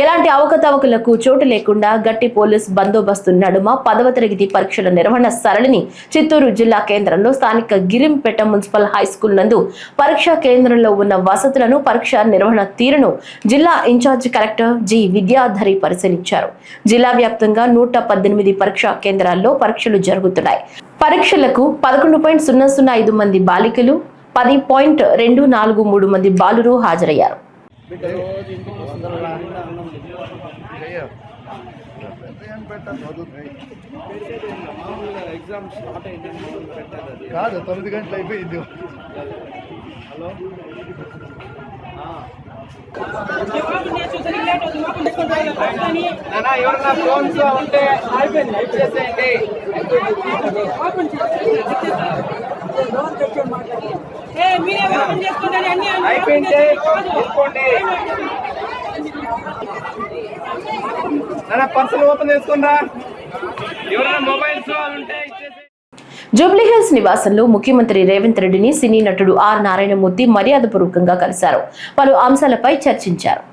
ఎలాంటి అవకతవకలకు చోటు లేకుండా గట్టి police బందోబస్తు నడుమ 10వ తరగతి పరీక్షల నిర్వహణ సరళిని చిత్తూరు జిల్లా కేంద్రంలో స్థానిక గిరింపేట మున్సిపల్ హైస్కూల్ నందు పరీక్షా కేంద్రంలో ఉన్న వసతులను పరీక్ష నిర్వహణ తీరును జిల్లా ఇన్ఛార్జ్ కలెక్టర్ జి విద్యాధరి పరిశీలించారు. జిల్లా వ్యాప్తంగా 118 పరీక్షా కేంద్రాల్లో పరీక్షలు జరుగుతున్నాయి. పరీక్షలకు 11.005 మంది బాలికలు, 10.243 మంది బాలురు హాజరయ్యారు. కాదు 9 గంటలు అయిపోయింది. ఎవరన్నా ఫోన్స్ ఉంటే అయిపోయింది చేసేయండి. అయిపోయింది తీసుకోండి. పర్సలు ఓపెన్ చేసుకుంటా. ఎవరైనా మొబైల్స్ ఉంటే జూబ్లీహిల్స్ నివాసంలో ముఖ్యమంత్రి రేవంత్ రెడ్డిని సినీ నటుడు ఆర్ నారాయణమూర్తి మర్యాదపూర్వకంగా కలిశారు. పలు అంశాలపై చర్చించారు.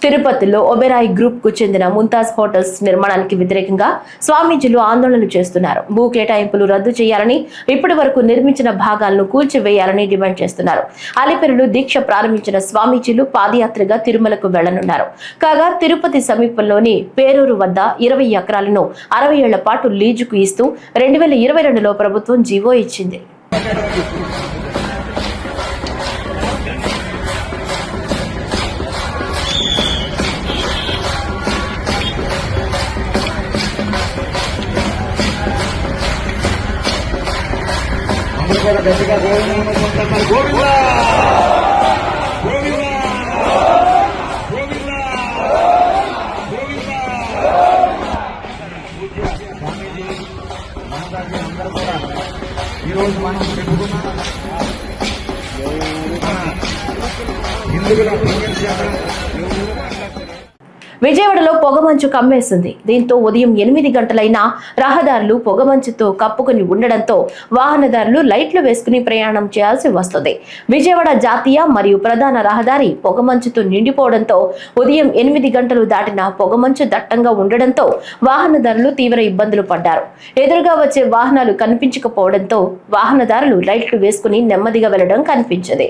తిరుపతిలో ఒబెరాయ్ గ్రూప్ కు చెందిన ముంతాజ్ హోటల్స్ నిర్మాణానికి వ్యతిరేకంగా స్వామీజీలు ఆందోళనలు చేస్తున్నారు. భూ కేటాయింపులు రద్దు చేయాలని, ఇప్పటి వరకు నిర్మించిన భాగాలను కూల్చివేయాలని డిమాండ్ చేస్తున్నారు. అలిపిరిలో దీక్ష ప్రారంభించిన స్వామీజీలు పాదయాత్రగా తిరుమలకు వెళ్లనున్నారు. కాగా తిరుపతి సమీపంలోని పేరూరు వద్ద 20 ఎకరాలను 60 ఏళ్ల పాటు లీజుకు ఇస్తూ 2022లో ప్రభుత్వం జీవో ఇచ్చింది. ఈరోజు మనం విజయవాడలో పొగమంచు కమ్మేసింది. దీంతో ఉదయం 8 గంటలైనా రహదారులు పొగమంచుతో కప్పుకుని ఉండడంతో వాహనదారులు లైట్లు వేసుకుని ప్రయాణం చేయాల్సి వస్తుంది. విజయవాడ జాతీయ మరియు ప్రధాన రహదారి పొగమంచుతో నిండిపోవడంతో ఉదయం 8 గంటలు దాటిన పొగమంచు దట్టంగా ఉండడంతో వాహనదారులు తీవ్ర ఇబ్బందులు పడ్డారు. ఎదురుగా వచ్చే వాహనాలు కనిపించకపోవడంతో వాహనదారులు లైట్లు వేసుకుని నెమ్మదిగా వెళ్లడం కనిపించింది.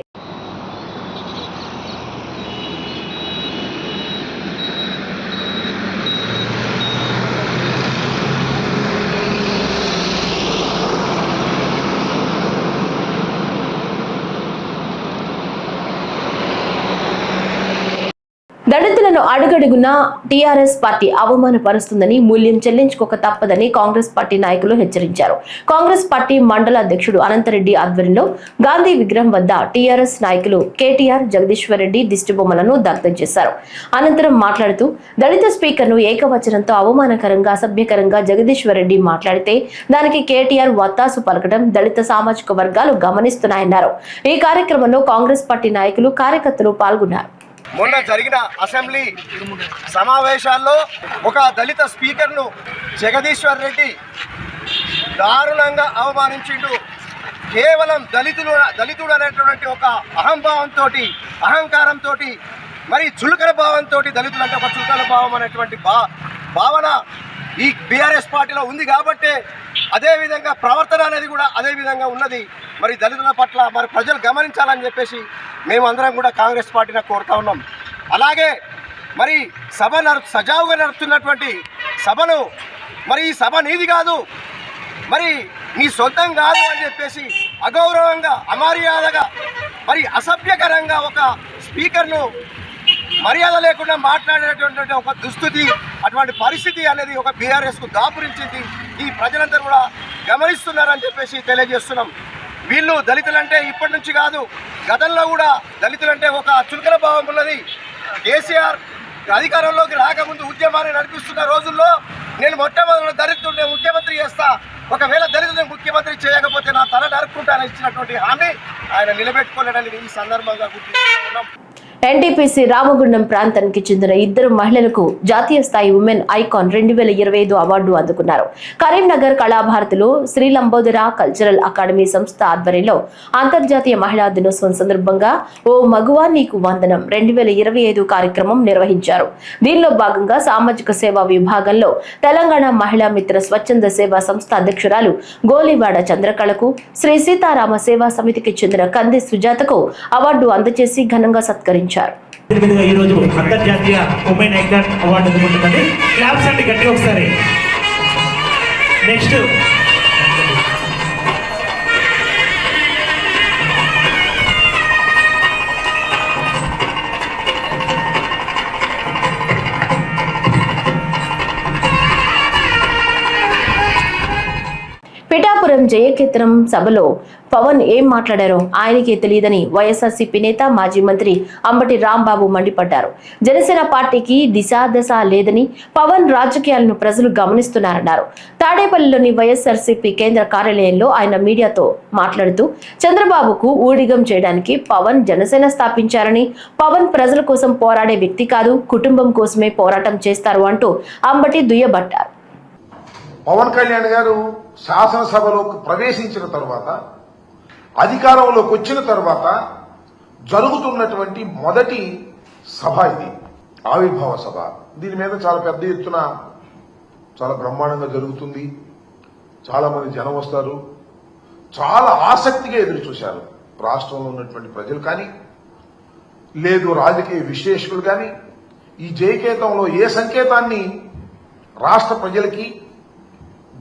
దళితులను అడుగడుగునా టీఆర్ఎస్ పార్టీ అవమానపరుస్తుందని, మూల్యం చెల్లించుకోక తప్పదని కాంగ్రెస్ పార్టీ నాయకులు హెచ్చరించారు. కాంగ్రెస్ పార్టీ మండల అధ్యక్షుడు అనంతరెడ్డి ఆధ్వర్యంలో గాంధీ విగ్రహం వద్ద టీఆర్ఎస్ నాయకులు కేటీఆర్, జగదీశ్వర్ రెడ్డి దిష్టిబొమ్మలను దగ్ధం చేశారు. అనంతరం మాట్లాడుతూ దళిత స్పీకర్ను ఏకవచనంతో అవమానకరంగా, అసభ్యకరంగా జగదీశ్వర్ రెడ్డి మాట్లాడితే దానికి కేటీఆర్ వత్తాసు పలకడం దళిత సామాజిక వర్గాలు గమనిస్తున్నాయన్నారు. ఈ కార్యక్రమంలో కాంగ్రెస్ పార్టీ నాయకులు, కార్యకర్తలు పాల్గొన్నారు. మొన్న జరిగిన అసెంబ్లీ సమావేశాల్లో ఒక దళిత స్పీకర్ను జగదీశ్వర్ రెడ్డి దారుణంగా అవమానించిండు. కేవలం దళితుడు అనేటువంటి ఒక అహంభావంతో, అహంకారంతో, మరి చులకన భావంతో, దళితులు అంటే ఒక చులకన భావం అనేటువంటి భావన ఈ బీఆర్ఎస్ పార్టీలో ఉంది. కాబట్టి అదేవిధంగా ప్రవర్తన అనేది కూడా అదే విధంగా ఉన్నది. మరి దళితుల పట్ల మరి ప్రజలు గమనించాలని చెప్పేసి మేమందరం కూడా కాంగ్రెస్ పార్టీని కోరుతా ఉన్నాం. అలాగే మరి సజావుగా నడుస్తున్నటువంటి సభను, మరి ఈ సభ నీది కాదు, మరి నీ సొంతం కాదు అని చెప్పేసి అగౌరవంగా, అమర్యాదగా, మరి అసభ్యకరంగా ఒక స్పీకర్ను మర్యాద లేకుండా మాట్లాడేటటువంటి ఒక దుస్థితి, అటువంటి పరిస్థితి అనేది ఒక బీఆర్ఎస్కు దాపురించింది. ఈ ప్రజలందరూ కూడా గమనిస్తున్నారని చెప్పేసి తెలియజేస్తున్నాం. వీళ్ళు దళితులంటే ఇప్పటి నుంచి కాదు, గతంలో కూడా దళితులంటే ఒక చులకన భావం ఉన్నది. కేసీఆర్ అధికారంలోకి రాకముందు ఉద్యమాన్ని నడిపిస్తున్న రోజుల్లో నేను మొట్టమొదటి దళితుడిని ముఖ్యమంత్రి చేస్తా, ఒకవేళ దళితుడిని ముఖ్యమంత్రి చేయకపోతే నా తల నరుక్కుంటానని ఇచ్చినటువంటి హామీ ఆయన నిలబెట్టుకోలేడని ఈ సందర్భంగా గుర్తిస్తున్నాం. ఎన్టీపీసీ రామగుండం ప్రాంతానికి చెందిన ఇద్దరు మహిళలకు జాతీయ స్థాయి ఉమెన్ ఐకాన్ 2025 అవార్డు అందుకున్నారు. కరీంనగర్ కళాభారతిలో శ్రీ లంబోదర కల్చరల్ అకాడమీ సంస్థ ఆధ్వర్యంలో అంతర్జాతీయ మహిళా దినోత్సవం సందర్భంగా ఓ మగువా నీకు వందనం 2025 కార్యక్రమం నిర్వహించారు. దీనిలో భాగంగా సామాజిక సేవా విభాగంలో తెలంగాణ మహిళా మిత్ర స్వచ్ఛంద సేవా సంస్థ అధ్యక్షురాలు గోలివాడ చంద్రకళకు, శ్రీ సీతారామ సేవా సమితికి చెందిన కంది సుజాతకు అవార్డు అందజేసి ఘనంగా సత్కరించారు. ఈ రోజు అంతర్జాతీయ ఉమెన్ ఐకాన్ అవార్డు అందుకుంటున్నది. క్లాప్స్ అండి గట్టిగా ఒకసారి. నెక్స్ట్ పిఠాపురం జయకేతనం సభలో పవన్ ఏం మాట్లాడారో ఆయనకే తెలియదని వైఎస్ఆర్సీపీ నేత మాజీ మంత్రి అంబటి రాంబాబు మండిపడ్డారు. జనసేన పార్టీకి దిశాదశ లేదని, పవన్ రాజకీయాలను ప్రజలు గమనిస్తున్నారన్నారు. తాడేపల్లిలోని వైఎస్ఆర్సీపీ కేంద్ర కార్యాలయంలో ఆయన మీడియాతో మాట్లాడుతూ చంద్రబాబుకు ఊడిగం చేయడానికి పవన్ జనసేన స్థాపించారని, పవన్ ప్రజల కోసం పోరాడే వ్యక్తి కాదు, కుటుంబం కోసమే పోరాటం చేస్తారు అంటూ అంబటి దుయ్యబట్టారు. పవన్ కళ్యాణ్ గారు శాసనసభలోకి ప్రవేశించిన తర్వాత, అధికారంలోకి వచ్చిన తర్వాత జరుగుతున్నటువంటి మొదటి సభ ఇది, ఆవిర్భావ సభ. దీని మీద చాలా పెద్ద ఎత్తున, చాలా బ్రహ్మాండంగా జరుగుతుంది. చాలా మంది జనం వస్తారు. చాలా ఆసక్తిగా ఎదురు చూశారు రాష్ట్రంలో ఉన్నటువంటి ప్రజలు కానీ, లేదు రాజకీయ విశ్లేషకులు కానీ. ఈ జయకేతంలో ఏ సంకేతాన్ని రాష్ట్ర ప్రజలకి,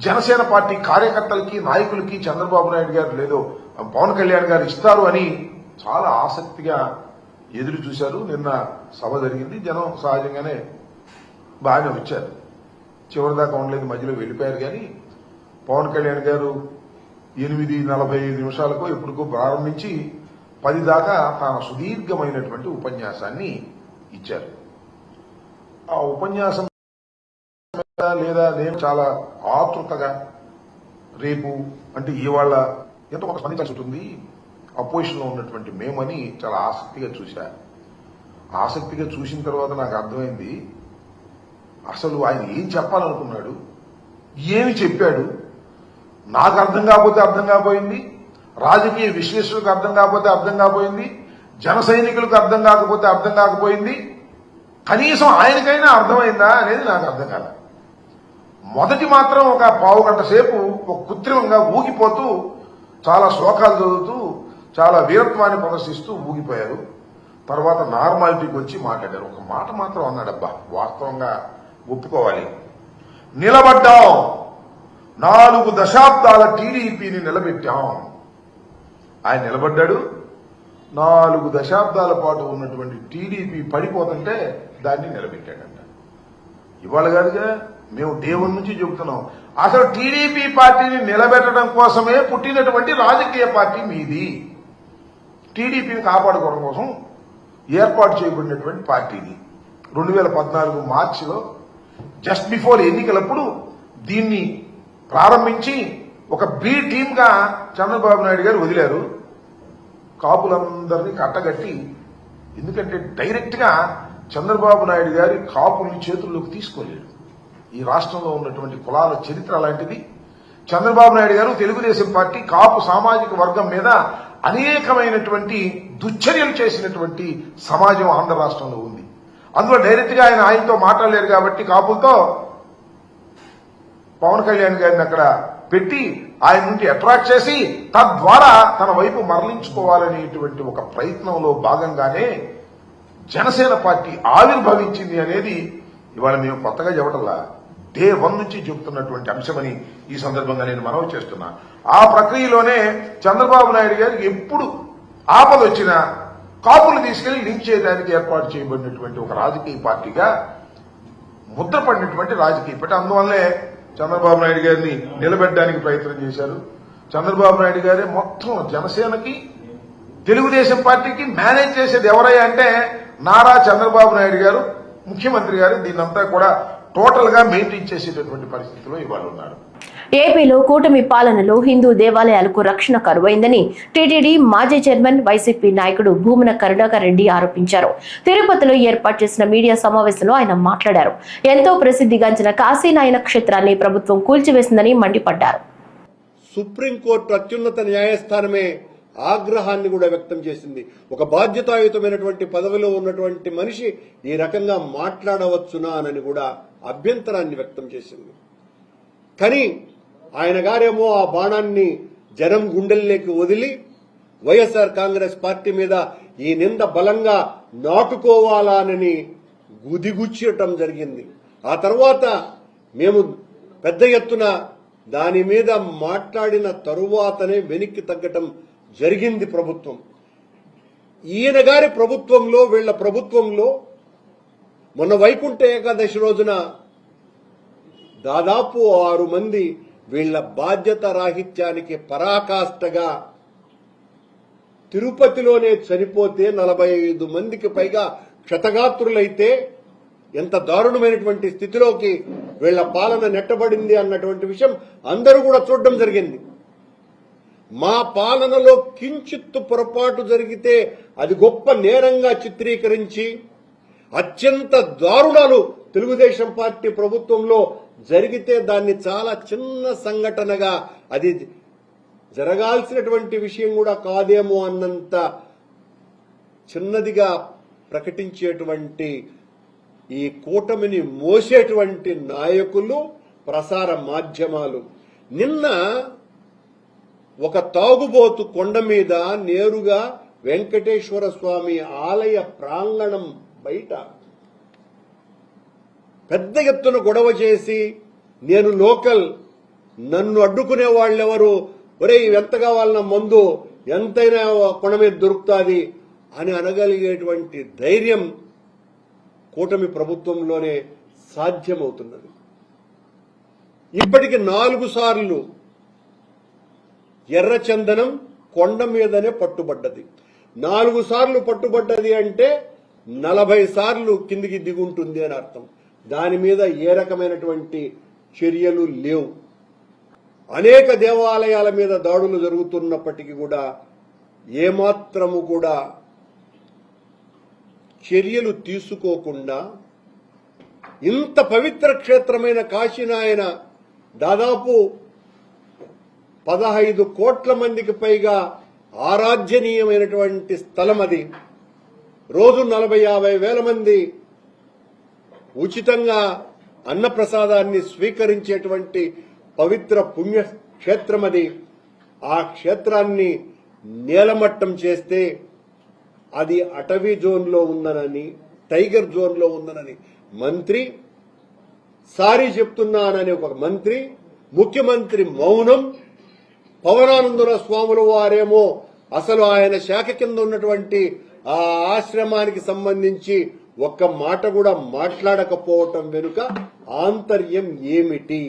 జనసేన పార్టీ కార్యకర్తలకి, నాయకులకి చంద్రబాబు నాయుడు గారు లేదో పవన్ కళ్యాణ్ గారు ఇస్తారు అని చాలా ఆసక్తిగా ఎదురు చూశారు. నిన్న సభ జరిగింది. జనం సహజంగానే బాగానే వచ్చారు. చివరిదాకా ఉండలేదు, మధ్యలో వెళ్ళిపోయారు. కానీ పవన్ కళ్యాణ్ గారు 8:45 నిమిషాలకు ఎప్పుడుకో ప్రారంభించి 10 దాకా తన సుదీర్ఘమైనటువంటి ఉపన్యాసాన్ని ఇచ్చారు. ఆ ఉపన్యాసం లేదా నేను చాలా ఆతృతగా, రేపు అంటే ఇవాళ ఎంతో కొంత స్పందించాల్సి ఉంటుంది, అపోజిషన్ లో ఉన్నటువంటి మేమని చాలా ఆసక్తిగా చూశా. ఆసక్తిగా చూసిన తర్వాత నాకు అర్థమైంది అసలు ఆయన ఏం చెప్పాలనుకున్నాడు, ఏమి చెప్పాడు. నాకు అర్థం కాకపోతే అర్థం కాపోయింది, రాజకీయ విశ్లేషకులకు అర్థం కాకపోతే అర్థం కాపోయింది, జన సైనికులకు అర్థం కాకపోతే అర్థం కాకపోయింది. కనీసం ఆయనకైనా అర్థమైందా అనేది నాకు అర్థం కాల. మొదటి మాత్రం ఒక పావు గంట సేపు ఒక కృత్రిమంగా ఊగిపోతూ, చాలా శ్లోకాలు చదువుతూ, చాలా వీరత్వాన్ని ప్రదర్శిస్తూ ఊగిపోయారు. తర్వాత నార్మాలిటీకి వచ్చి మాట్లాడారు. ఒక మాట మాత్రం అన్నాడబ్బా, వాస్తవంగా ఒప్పుకోవాలి. నిలబడ్డాం, 4 దశాబ్దాల టీడీపీని నిలబెట్టాం. ఆయన నిలబడ్డాడు. 4 దశాబ్దాల పాటు ఉన్నటువంటి టీడీపీ పడిపోతుంటే దాన్ని నిలబెట్టాడంట. ఇవాళ కాదుగా, మేము దేవుడి నుంచి చెబుతున్నాం. అసలు టీడీపీ పార్టీని నిలబెట్టడం కోసమే పుట్టినటువంటి రాజకీయ పార్టీ మీది. టీడీపీని కాపాడుకోవడం కోసం ఏర్పాటు చేయబడినటువంటి పార్టీది. 2014 మార్చిలో జస్ట్ బిఫోర్ ఎన్నికలప్పుడు దీన్ని ప్రారంభించి ఒక బి టీమ్ గా చంద్రబాబు నాయుడు గారు వదిలారు. కాపులందరినీ కట్టగట్టి, ఎందుకంటే డైరెక్ట్ గా చంద్రబాబు నాయుడు గారి కాపుల్ని చేతుల్లోకి తీసుకోలేడు. ఈ రాష్ట్రంలో ఉన్నటువంటి కులాల చరిత్ర అలాంటిది. చంద్రబాబు నాయుడు గారు తెలుగుదేశం పార్టీ కాపు సామాజిక వర్గం మీద అనేకమైనటువంటి దుశ్చర్యలు చేసినటువంటి సమాజం ఆంధ్ర రాష్ట్రంలో ఉంది. అందులో డైరెక్ట్ గా ఆయనతో మాట్లాడలేరు కాబట్టి కాపులతో పవన్ కళ్యాణ్ గారిని అక్కడ పెట్టి ఆయన నుండి అట్రాక్ట్ చేసి తద్వారా తన వైపు మరలించుకోవాలనేటువంటి ఒక ప్రయత్నంలో భాగంగానే జనసేన పార్టీ ఆవిర్భవించింది అనేది ఇవాళ మేము కొత్తగా చెప్పటంలా. డే 1 నుంచి చెబుతున్నటువంటి అంశమని ఈ సందర్భంగా నేను మనవి చేస్తున్నా. ఆ ప్రక్రియలోనే చంద్రబాబు నాయుడు గారికి ఎప్పుడు ఆపద వచ్చినా కాపులు తీసుకెళ్లి లింక్ చేయడానికి ఏర్పాటు చేయబడినటువంటి ఒక రాజకీయ పార్టీగా ముద్రపడినటువంటి రాజకీయ పార్టీ. అందువల్లే చంద్రబాబు నాయుడు గారిని నిలబెట్టడానికి ప్రయత్నం చేశారు. చంద్రబాబు నాయుడు గారే మొత్తం జనసేనకి తెలుగుదేశం పార్టీకి మేనేజ్ చేసేది ఎవరయ్యా అంటే నారా చంద్రబాబు నాయుడు గారు, ముఖ్యమంత్రి గారు దీన్నంతా కూడా టోటల్ గా మెయింటైన్ చేసేటటువంటి పరిస్థితిలో ఇవాళ ఉన్నారు. ఏపీలో కూటమి పాలనలో హిందూ దేవాలయాలకు రక్షణ కరువైందని టీటీడీ మాజీ చైర్మన్ వైసీపీ నాయకుడు భూమన కరుణాకర్ రెడ్డి ఆరోపించారు. తిరుపతిలో ఏర్పాటు చేసిన మీడియా సమావేశంలో ఆయన మాట్లాడారు. ఎంతో ప్రసిద్ధిగాంచిన కాశీనాయన క్షేత్రాన్ని ప్రభుత్వం కూల్చివేసిందని మండిపడ్డారు. సుప్రీంకోర్టు అత్యున్నత న్యాయస్థానమే ఆగ్రహాన్ని కూడా వ్యక్తం చేసింది. ఒక బాధ్యతాయుతమైనటువంటి పదవిలో ఉన్నటువంటి మనిషి ఈ రకంగా మాట్లాడవచ్చునా అని కూడా అభ్యంతరాన్ని వ్యక్తం చేసింది. కానీ ఆయన గారేమో ఆ బాణాన్ని జనం గుండెల్లోకి వదిలి వైఎస్ఆర్ కాంగ్రెస్ పార్టీ మీద ఈ నింద బలంగా నాటుకోవాలని గుదిగుచ్చటం జరిగింది. ఆ తర్వాత మేము పెద్ద ఎత్తున దాని మీద మాట్లాడిన తరువాతనే వెనక్కి తగ్గటం జరిగింది ప్రభుత్వం. ఈయన గారి ప్రభుత్వంలో, వీళ్ల ప్రభుత్వంలో మొన్న వైకుంఠ ఏకాదశి రోజున దాదాపు 6 మంది వీళ్ల బాధ్యత రాహిత్యానికి పరాకాష్ఠగా తిరుపతిలోనే చనిపోతే 45 మందికి పైగా క్షతగాత్రులైతే ఎంత దారుణమైనటువంటి స్థితిలోకి వీళ్ల పాలన నెట్టబడింది అన్నటువంటి విషయం అందరూ కూడా చూడడం జరిగింది. మా పాలనలో కించిత్తు పొరపాటు జరిగితే అది గొప్ప నేరంగా చిత్రీకరించి అత్యంత దారుణాలు తెలుగుదేశం పార్టీ ప్రభుత్వంలో జరిగితే దాన్ని చాలా చిన్న సంఘటనగా, అది జరగాల్సినటువంటి విషయం కూడా కాదేమో అన్నంత చిన్నదిగా ప్రకటించేటువంటి ఈ కూటమిని మోసేటువంటి నాయకులు, ప్రసార మాధ్యమాలు. నిన్న ఒక తాగుబోతు కొండ మీద నేరుగా వెంకటేశ్వర స్వామి ఆలయ ప్రాంగణం బయట పెద్ద ఎత్తున గొడవ చేసి, నేను లోకల్, నన్ను అడ్డుకునే వాళ్ళెవరు, ఒరే ఎంత కావాలన్న మందు ఎంతైనా కొండ మీద దొరుకుతుంది అని అనగలిగేటువంటి ధైర్యం కూటమి ప్రభుత్వంలోనే సాధ్యమవుతున్నది. ఇప్పటికి 4 సార్లు ఎర్రచందనం కొండ మీదనే పట్టుబడ్డది. 4 సార్లు పట్టుబడ్డది అంటే 40 సార్లు కిందికి దిగుంటుంది అని అర్థం. దాని మీద ఏ రకమైనటువంటి చర్యలు లేవు. అనేక దేవాలయాల మీద దాడులు జరుగుతున్నప్పటికీ కూడా ఏమాత్రము కూడా చర్యలు తీసుకోకుండా ఇంత పవిత్ర క్షేత్రమైన కాశీనాయన దాదాపు 15 కోట్ల మందికి పైగా ఆరాధ్యనీయమైనటువంటి స్థలం అది. రోజు 40-50 వేల మంది ఉచితంగా అన్నప్రసాదాన్ని స్వీకరించేటువంటి పవిత్ర పుణ్యక్షేత్రం అది. ఆ క్షేత్రాన్ని నేలమట్టం చేస్తే అది అటవీ జోన్లో ఉందనని, టైగర్ జోన్లో ఉందనని మంత్రి, సారీ చెప్తున్నానని ఒక మంత్రి, ముఖ్యమంత్రి మౌనం. పవనానందర స్వాముల వారేమో అసలు ఆయన శాఖ కింద ఉన్నటువంటి ఆ ఆశ్రమానికి సంబంధించి ఒక్క మాట కూడా మాట్లాడకపోవటం వెనుక ఆంతర్యం ఏమిటి?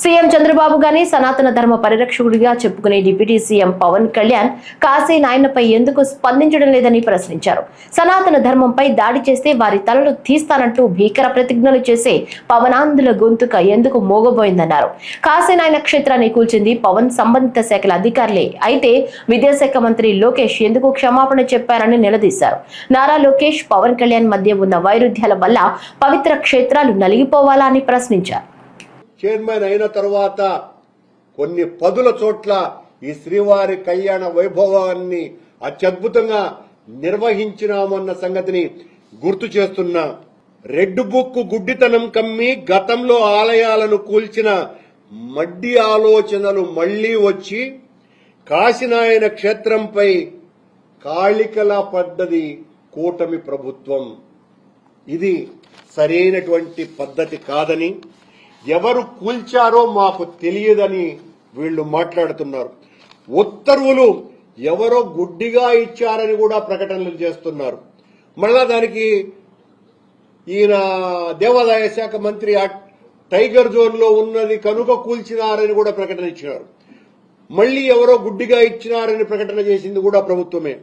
సీఎం చంద్రబాబు గాని సనాతన ధర్మ పరిరక్షకుడిగా చెప్పుకునే డిప్యూటీ సీఎం పవన్ కళ్యాణ్ కాశీ నాయనపై ఎందుకు స్పందించడం లేదని ప్రశ్నించారు. సనాతన ధర్మంపై దాడి చేస్తే వారి తలలు తీస్తానంటూ భీకర ప్రతిజ్ఞలు చేసే పవనాంధుల గొంతుక ఎందుకు మోగబోయిందన్నారు. కాశీ నాయన క్షేత్రాన్ని కూల్చింది పవన్ సంబంధిత శాఖల అధికారులే. అయితే విద్యాశాఖ మంత్రి లోకేష్ ఎందుకు క్షమాపణ చెప్పారని నిలదీశారు. నారా లోకేష్, పవన్ కళ్యాణ్ మధ్య ఉన్న వైరుధ్యాల వల్ల పవిత్ర క్షేత్రాలు నలిగిపోవాలా అని ప్రశ్నించారు. చైర్మన్ అయిన తర్వాత కొన్ని 10 చోట్ల ఈ శ్రీవారి కళ్యాణ వైభవాన్ని అత్యద్భుతంగా నిర్వహించినామన్న సంగతిని గుర్తు చేస్తున్నా. రెడ్ బుక్ గుడ్డితనం కమ్మి గతంలో ఆలయాలను కూల్చిన మడ్డి ఆలోచనలు మళ్లీ వచ్చి కాశీనాయన క్షేత్రంపై కాళికలా పడ్డది కూటమి ప్రభుత్వం. ఇది సరైనటువంటి పద్ధతి కాదని, ఎవరు కూల్చారో మాకు తెలియదని వీళ్ళు మాట్లాడుతున్నారు. ఉత్తర్వులు ఎవరో గుడ్డిగా ఇచ్చారని కూడా ప్రకటనలు చేస్తున్నారు. మళ్ళా దానికి ఈయన దేవాదాయ శాఖ మంత్రి టైగర్ జోన్ లో ఉన్నది కనుక కూల్చినారని కూడా ప్రకటన ఇచ్చినారు. మళ్లీ ఎవరో గుడ్డిగా ఇచ్చినారని ప్రకటన చేసింది కూడా ప్రభుత్వమే.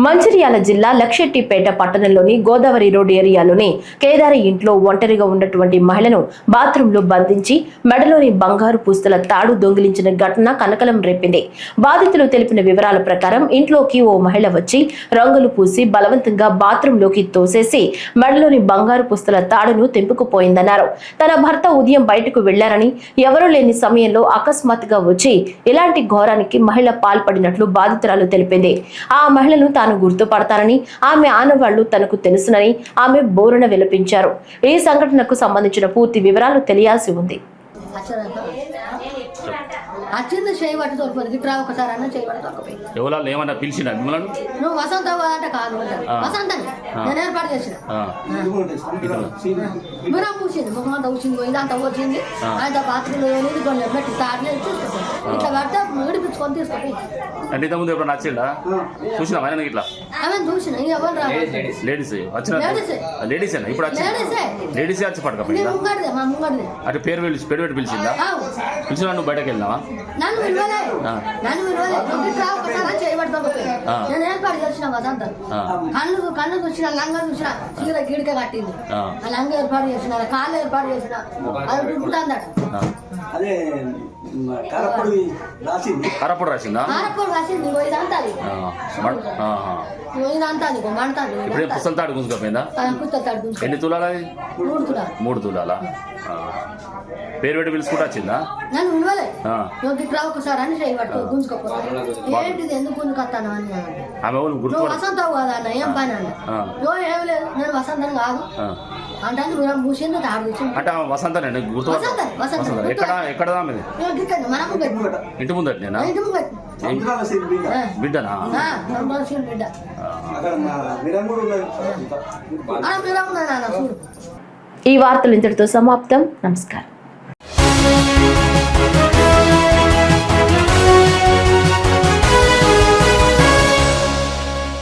మంచిర్యాల జిల్లా లక్షెట్టిపేట పట్టణంలోని గోదావరి రోడ్ ఏరియాలోని కేదారి ఇంట్లో ఒంటరిగా ఉన్నటువంటి మహిళను బాత్రూంలో బంధించి మెడలోని బంగారు పుస్తల తాడు దొంగిలించిన ఘటన కలకలం రేపింది. బాధితులు తెలిపిన వివరాల ప్రకారం ఇంట్లోకి ఓ మహిళ వచ్చి రంగులు పూసి బలవంతంగా బాత్రూంలోకి తోసేసి మెడలోని బంగారు పుస్తల తాడును తెంపుకుపోయిందన్నారు. తన భర్త ఉదయం బయటకు వెళ్లారని, ఎవరూ లేని సమయంలో అకస్మాత్తుగా వచ్చి ఇలాంటి ఘోరానికి మహిళ పాల్పడినట్లు బాధితురాలు తెలిపింది. ఆ మహిళను తాను గుర్తుపడతానని, ఆమె ఆనవాళ్లు తనకు తెలుసునని ఆమె బోరున విలపించారు. ఈ సంఘటనకు సంబంధించిన పూర్తి వివరాలు తెలియాల్సి ఉంది. వచ్చింది చేయబట్టి తోలిపోయింది. గిట్రా ఒకసారి అన్న చేయబట్టి తొక్కపోయింది. ఎవరో ఏమన్నా పిలిచినా మిమ్మల్ని? నువ్వు వసంత అంటే కాదు, వసంతని నేను ఏర్పాటు చేసిన మీరా పూసింది, ముఖం అంతా ఊసింది, ఇదంతా వచ్చింది. ఆయన బాత్రూంలో ఏది కొన్ని పెట్టి తాడలే చూసుకుంటాం. ఇట్లా పడితే విడిపించుకొని తీసుకొని అంటే ఇంతకుముందు ఎప్పుడు నచ్చిందా? చూసినా ఆయన ఇట్లా ఆమె చూసిన ఎవరు లేడీస్ వచ్చిన లేడీసేనా? ఇప్పుడు లేడీసే వచ్చి పడకపోయిందా? ముంగడిదే మా ముంగడిదే. అంటే పేరు పెట్టి పిలిచిందా? పిలిచినా నువ్వు బయటకు వెళ్ళినావా? నన్ను విలువలే నువ్వు గిట్రా ఒకసారి చేయబట్టి తొక్కపోయింది. నేను ఏర్పాటు చేసిన వదంతా కళ్ళు చూసిన, లంగ చూసిన, చీర గిడిక కట్టింది. ఆ లంగ ఏర్పాటు చేసిన, కాళ్ళు ఏర్పాటు చేసిన, అది దుక్కుతుందట. అదే కారపొడి రాసిందా? కారపొడి రాసింది. ఇదంతా ఇదంతా మంటాది. ఇప్పుడు పుస్తల తాడు గుంజుకపోయిందా? పుస్తల తాడు. ఎన్ని తులాల? 3 తులాల. పేరు పెట్టి పిలుచుకుంటూ వచ్చిందా? నన్ను విలువలే నువ్వు గిట్రా ఒకసారి అని చేయబట్టు గుంజుకోపోతా. ఏంటిది ఎందుకు గుంజుకొస్తాను అని నువ్వు వసంతవు కదా అన్న, ఏం పని అన్న? నువ్వు ఏం లేదు, నేను వసంతం కాదు అంటే మూసింది తాడు తెచ్చింది. అంటే వసంతనే గుర్తు? ఎక్కడ ఇంటి ముందు బిడ్డనా? ఈ వార్తలు ఇంతటితో సమాప్తం. నమస్కారం.